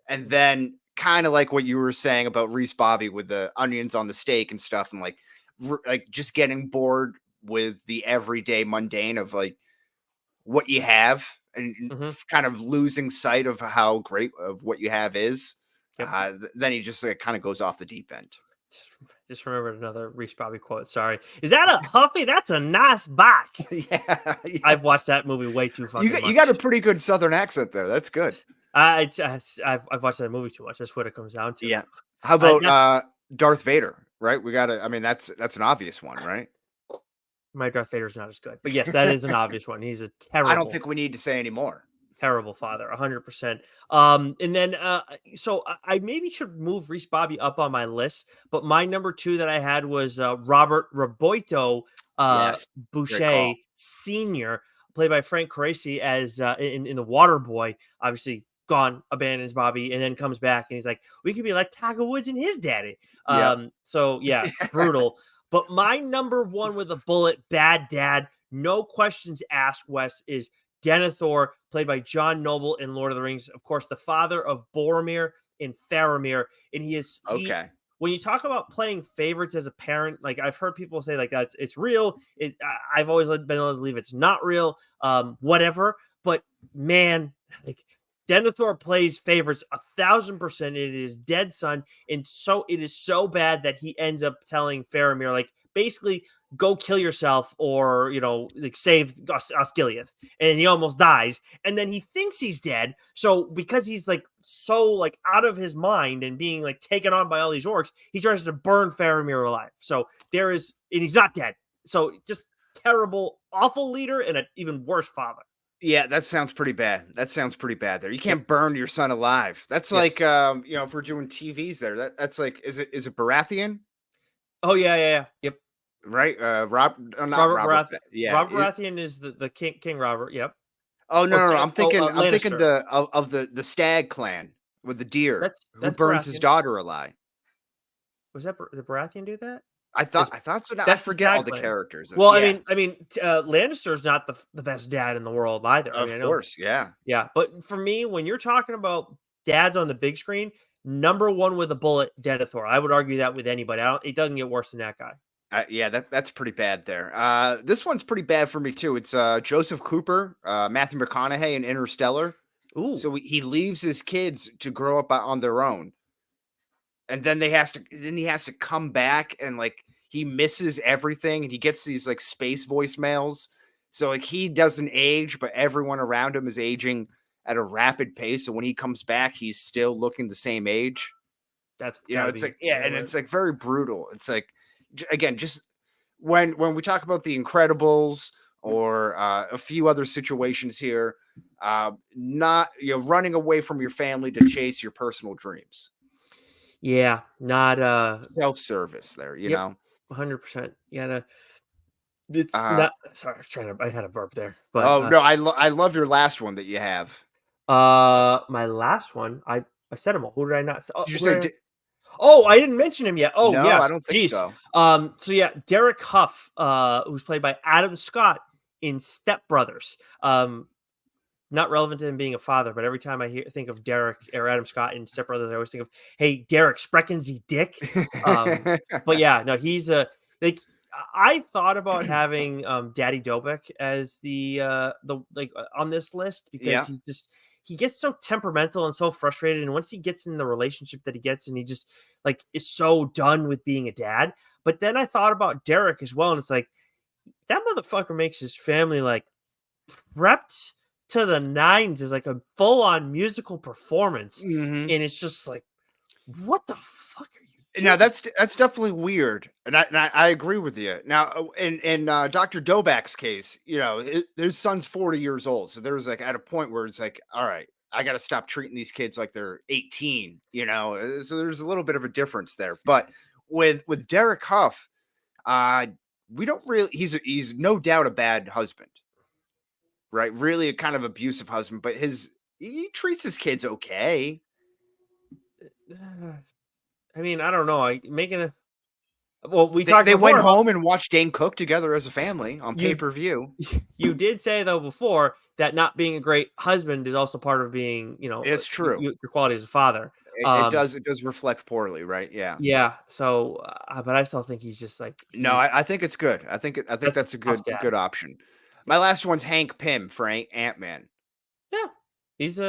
And then kind of like what you were saying about Reese Bobby with the onions on the steak and stuff, and like just getting bored with the everyday mundane of what you have and kind of losing sight of how great of what you have is. Yep. Then he just kind of goes off the deep end. Just remembered another Reese Bobby quote. Sorry. Is that a Huffy? That's a nice back. Yeah. I've watched that movie way too fucking much. You got a pretty good Southern accent there. That's good. I've watched that movie too much. That's what it comes down to. Yeah. How about Darth Vader? Right. That's an obvious one, right? My Darth Vader's not as good, but yes, that is an obvious one. He's a terrible. I don't think we need to say any more. Terrible father, 100%. And then, so I maybe should move Reese Bobby up on my list, but my number 2 that I had was Robert Roboito Boucher Sr., played by Frank Carisi as in The Water Boy. Obviously, gone, abandons Bobby, and then comes back, and he's like, we could be like Tiger Woods and his daddy. So yeah, brutal. But my number 1 with a bullet, bad dad, no questions asked, Wes, is Denethor, played by John Noble in Lord of the Rings. Of course, the father of Boromir and Faramir. And when you talk about playing favorites as a parent, like I've heard people say it's real. I've always been able to believe it's not real, whatever. But man, Denethor plays favorites 1,000%. It is dead son. And so it is so bad that he ends up telling Faramir, basically, go kill yourself or, save Osgiliath. And he almost dies. And then he thinks he's dead. So because he's so out of his mind and being taken on by all these orcs, he tries to burn Faramir alive. So and he's not dead. So just terrible, awful leader and an even worse father. Yeah, that sounds pretty bad. There. You can't burn your son alive. That's if we're doing TVs there, that's is it Baratheon? Oh yeah. Yep. Right. Robert Baratheon. Yeah. Robert Baratheon is the King Robert. Yep. Oh no. I'm thinking of the Stag clan with the deer who burns his daughter alive. Was that the Baratheon do that? I thought so. Now I forget all the characters. Well, yeah. I mean, Lannister's not the best dad in the world either. Of course, yeah. But for me, when you're talking about dads on the big screen, number 1 with a bullet, Denethor. I would argue that with anybody. It doesn't get worse than that guy. Yeah, that's pretty bad there. This one's pretty bad for me too. It's Joseph Cooper, Matthew McConaughey in Interstellar. Ooh. So he leaves his kids to grow up on their own. And then he has to come back and he misses everything and he gets these space voicemails. So he doesn't age, but everyone around him is aging at a rapid pace. So when he comes back, he's still looking the same age. That's it's and it's very brutal. It's again, just when we talk about The Incredibles or a few other situations here, not running away from your family to chase your personal dreams. Yeah, not self-service there, you know. 100%. Yeah, it's not. Sorry, I had a burp there. But no, I love your last one that you have. My last one, I said them all. Who did I not? Did you say? Oh, I didn't mention him yet. Oh, No, I yes. don't think Jeez. so. So yeah, Derek Huff, who's played by Adam Scott in Step Brothers. Not relevant to him being a father, but every time I think of Derek or Adam Scott in Step Brothers, I always think of, hey, Derek, sprechen Sie dick. But yeah, no, he's a like. I thought about having Daddy Dobek as the on this list because Yeah. he gets so temperamental and so frustrated, and once he gets in the relationship that he gets, and he just like is so done with being a dad. But then I thought about Derek as well, and it's like that motherfucker makes his family like prepped to the nines is like a full-on musical performance, Mhm. and it's just like, what the fuck are you Now doing? that's definitely weird, and I agree with you. Now, in Dr. Dobak's case, his son's 40 years old, so there's like at a point where it's like, all right, I got to stop treating these kids like they're 18. So there's a little bit of a difference there. But with Derek Huff, uh, we don't really. He's no doubt a bad husband, right? Really a kind of abusive husband, but he treats his kids okay. I mean, I don't know. I making a well, we They talked they went before about home and watched Dane Cook together as a family on you. pay-per-view. You did say though before that not being a great husband is also part of being, It's true. your quality as a father. It does reflect poorly, right? Yeah. Yeah. So, but I still think he's just like No, I think it's good. I think that's a that's a tough good dad. option. My last one's Hank Pym for Ant-Man. Yeah, he's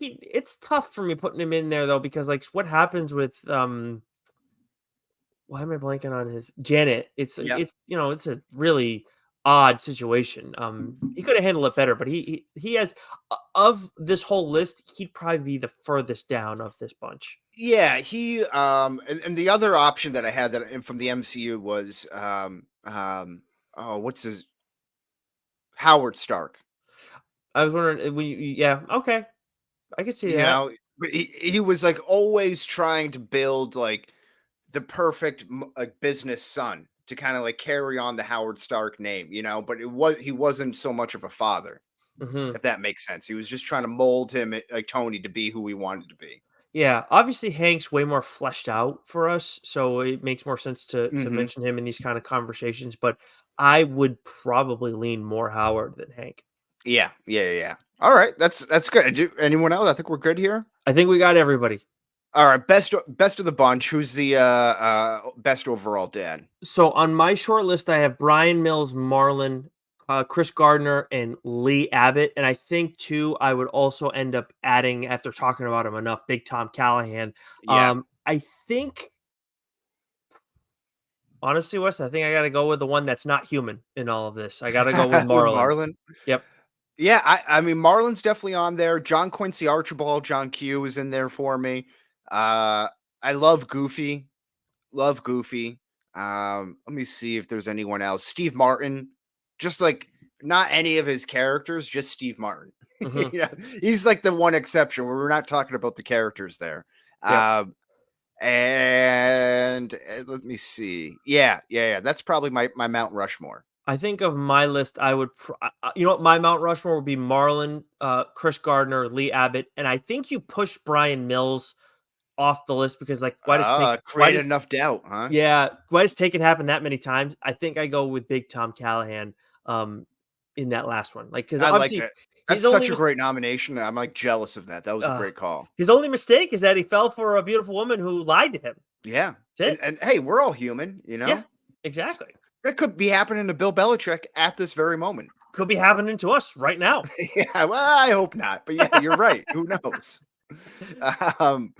it's tough for me putting him in there though because like what happens with why am I blanking on his Janet? Yeah. It's a really odd situation. He could have handled it better, but he has of this whole list, he'd probably be the furthest down of this bunch. Yeah, and the other option that I had from the MCU was oh, what's his Howard Stark. I was wondering yeah, okay, I could see You that. know, but he was like always trying to build like the perfect like business son to kind of like carry on the Howard Stark name, but he wasn't so much of a father, Hmm. if that makes sense. He was just trying to mold him like Tony to be who he wanted to be. Yeah, obviously Hank's way more fleshed out for us, so it makes more sense to Hmm. mention him in these kind of conversations. But I would probably lean more Howard than Hank. Yeah, yeah, yeah. All right, that's good. Anyone else? I think we're good here. I think we got everybody. All right, best of the bunch. Who's the best overall dad? So on my short list, I have Brian Mills, Marlon, Chris Gardner, and Lee Abbott. And I think too, I would also end up adding after talking about him enough, Big Tom Callahan. Yeah, I think honestly, Wes, I think I got to go with the one that's not human in all of this. I got to go with with Marlon. Marlon. Yep. Yeah, I mean Marlon's definitely on there. John Quincy Archibald, John Q is in there for me. I love Goofy. Love Goofy. Let me see if there's anyone else. Steve Martin, just like not any of his characters, just Steve Martin. Hmm. Yeah, he's like the one exception where we're not talking about the characters there. Yep. And let me see. Yeah. That's probably my Mount Rushmore. I think of my list, I would, you know what, my Mount Rushmore would be Marlon, Chris Gardner, Lee Abbott, and I think you push Brian Mills off the list because, like, why Created does, enough doubt, huh? yeah, why does take it happen that many times? I think I go with Big Tom Callahan, um, in that last one, like, because I like obviously that. That's his only such a mis- great nomination. I'm like jealous of that. That was a uh, great call. his only mistake is that he fell for a beautiful woman who lied to him. Yeah. That's And it. and hey, we're all human, Yeah, It's, exactly. that could be happening to Bill Belichick at this very moment. Could be happening to us right now. Yeah, well, I hope not. But yeah, you're right. Who knows? Um,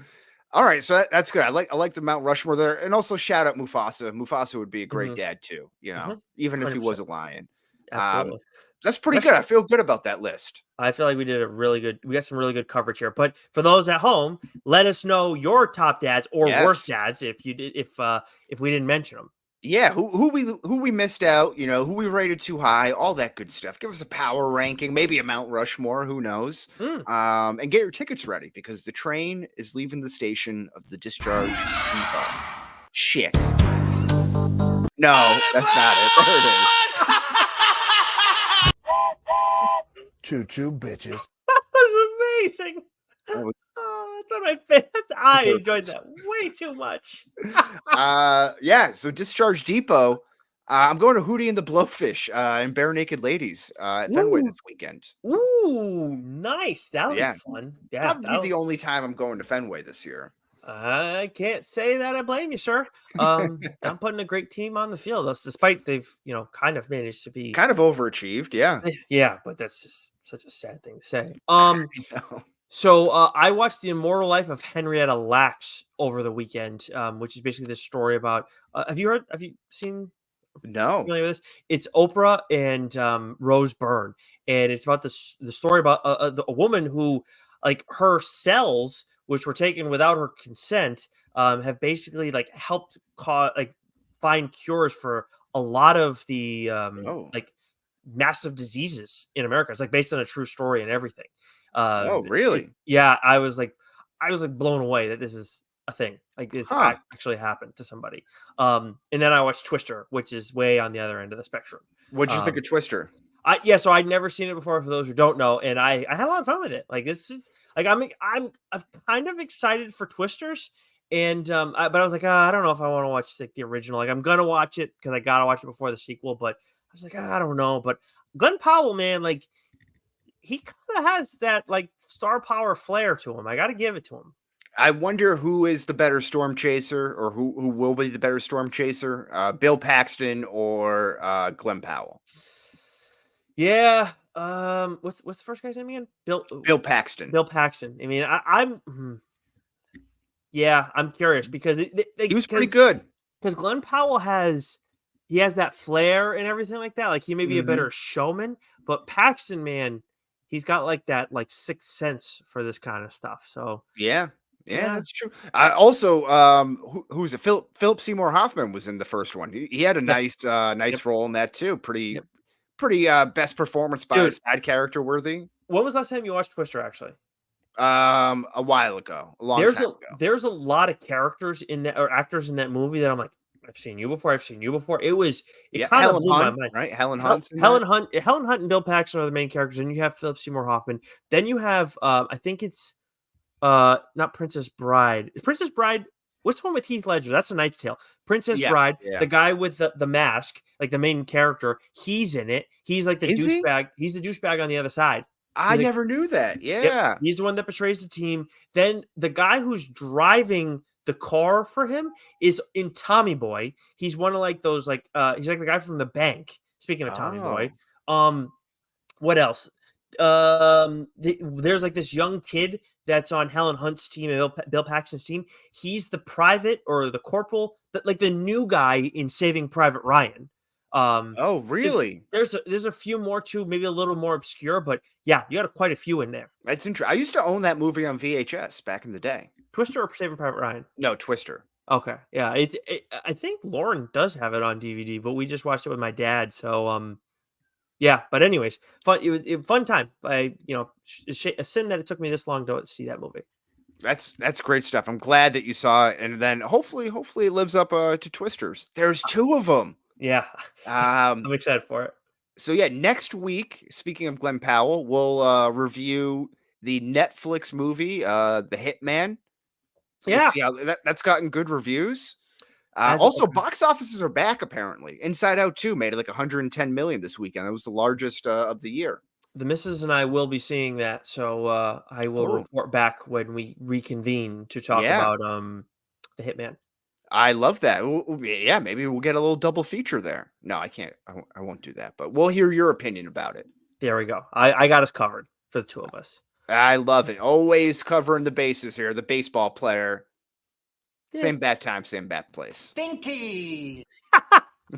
all right, so that's good. I like the Mount Rushmore there, and also shout out Mufasa. Mufasa would be a great Hmm. dad too. Hmm. Even if he was 100%. a lion. Um, Absolutely. that's pretty good. I feel good about that list. I feel like we got some really good coverage here. But for those at home, let us know your top dads or worst Yes. dads if we didn't mention them. Yeah, who we missed out, who we rated too high, all that good stuff. Give us a power ranking, maybe a Mount Rushmore, who knows? Mm. And get your tickets ready because the train is leaving the station of the discharge depot. Shit. No, that's not it. There it is. Choo choo, bitches. That was amazing. That was- Oh, that's one of my favorite. I enjoyed that way too much. Yeah. So Discharge Depot. I'm going to Hootie and the Blowfish and Bare Naked Ladies at Fenway Ooh, this weekend. ooh, nice. That'll be Yeah, fun. Yeah, probably the only time I'm going to Fenway this year. I can't say that I blame you, sir. I'm putting a great team on the field. That's despite they've, kind of managed to be. Kind of overachieved, yeah. Yeah, but that's just such a sad thing to say. You know. So I watched The Immortal Life of Henrietta Lacks over the weekend, which is basically this story about. Have you seen? No. Familiar with this? It's Oprah and Rose Byrne, and it's about the story about a woman who, like, her cells, which were taken without her consent, have basically like helped find cures for a lot of the Oh. like massive diseases in America. It's like based on a true story and everything. Oh, really? Yeah, I was like blown away that this is a thing. Like it's Huh. actually happened to somebody. And then I watched Twister, which is way on the other end of the spectrum. What'd you think of Twister? So I'd never seen it before. For those who don't know, and I had a lot of fun with it. Like this is like I'm kind of excited for Twisters, and but I was like, I don't know if I want to watch like the original. Like I'm gonna watch it because I gotta watch it before the sequel. But I was like, I don't know. But Glenn Powell, man, like he kind of has that like star power flair to him. I got to give it to him. I wonder who is the better storm chaser, or who will be the better storm chaser, Bill Paxton or Glenn Powell. Yeah. What's the first guy's name again? Bill Paxton. Bill Paxton. I mean, yeah, I'm curious because he was pretty good. Because Glenn Powell has that flair and everything like that. Like he may be a better showman, but Paxton, man, he's got like that like sixth sense for this kind of stuff. So Yeah, that's true. Also, who's it? Philip Seymour Hoffman was in the first one. He had a nice role in that too. Pretty best performance by a side character worthy. When was the last time you watched Twister? Actually, a while ago, a long time ago. There's a lot of characters in that or actors in that movie that I'm like, I've seen you before. It kind of blew my mind. Right? Helen Hunt. Helen Hunt and Bill Paxton are the main characters, and you have Philip Seymour Hoffman. Then you have I think it's not Princess Bride. Princess Bride. What's the one with Heath Ledger? That's A Knight's Tale. Princess Bride. Yeah. The guy with the mask, like the main character, he's in it. He's like the douchebag. He's the douchebag on the other side. I never knew that. Yeah. Yep, he's the one that betrays the team. Then the guy who's driving the car for him is in Tommy Boy. He's one of like those he's like the guy from the bank. Speaking of Tommy Boy. What else? There's like this young kid that's on Helen Hunt's team and Bill Paxton's team. He's the private or the corporal, like the new guy in Saving Private Ryan. Oh, really? There's a few more too, maybe a little more obscure, but yeah, you got quite a few in there. That's interesting. I used to own that movie on VHS back in the day. Twister or Saving Private Ryan? No, Twister. Okay, yeah, I think Lauren does have it on DVD, but we just watched it with my dad, so yeah. But anyways, fun. It was fun time. A sin that it took me this long to see that movie. That's great stuff. I'm glad that you saw it, and then hopefully it lives up to Twisters. There's 2 of them. Yeah, I'm excited for it. So yeah, next week, speaking of Glenn Powell, we'll review the Netflix movie, The Hitman. Yeah, we'll see how that's gotten good reviews. Also, box offices are back apparently. Inside Out 2 made like 110 million this weekend. That was the largest of the year. The missus and I will be seeing that, so I will report back when we reconvene to talk about The Hitman. I love that. Yeah, maybe we'll get a little double feature there. No, I can't. I won't do that, but we'll hear your opinion about it. There we go. I got us covered for the 2 of us. I love it. Always covering the bases here. The baseball player. Yeah. Same bat time, same bat place. Stinky.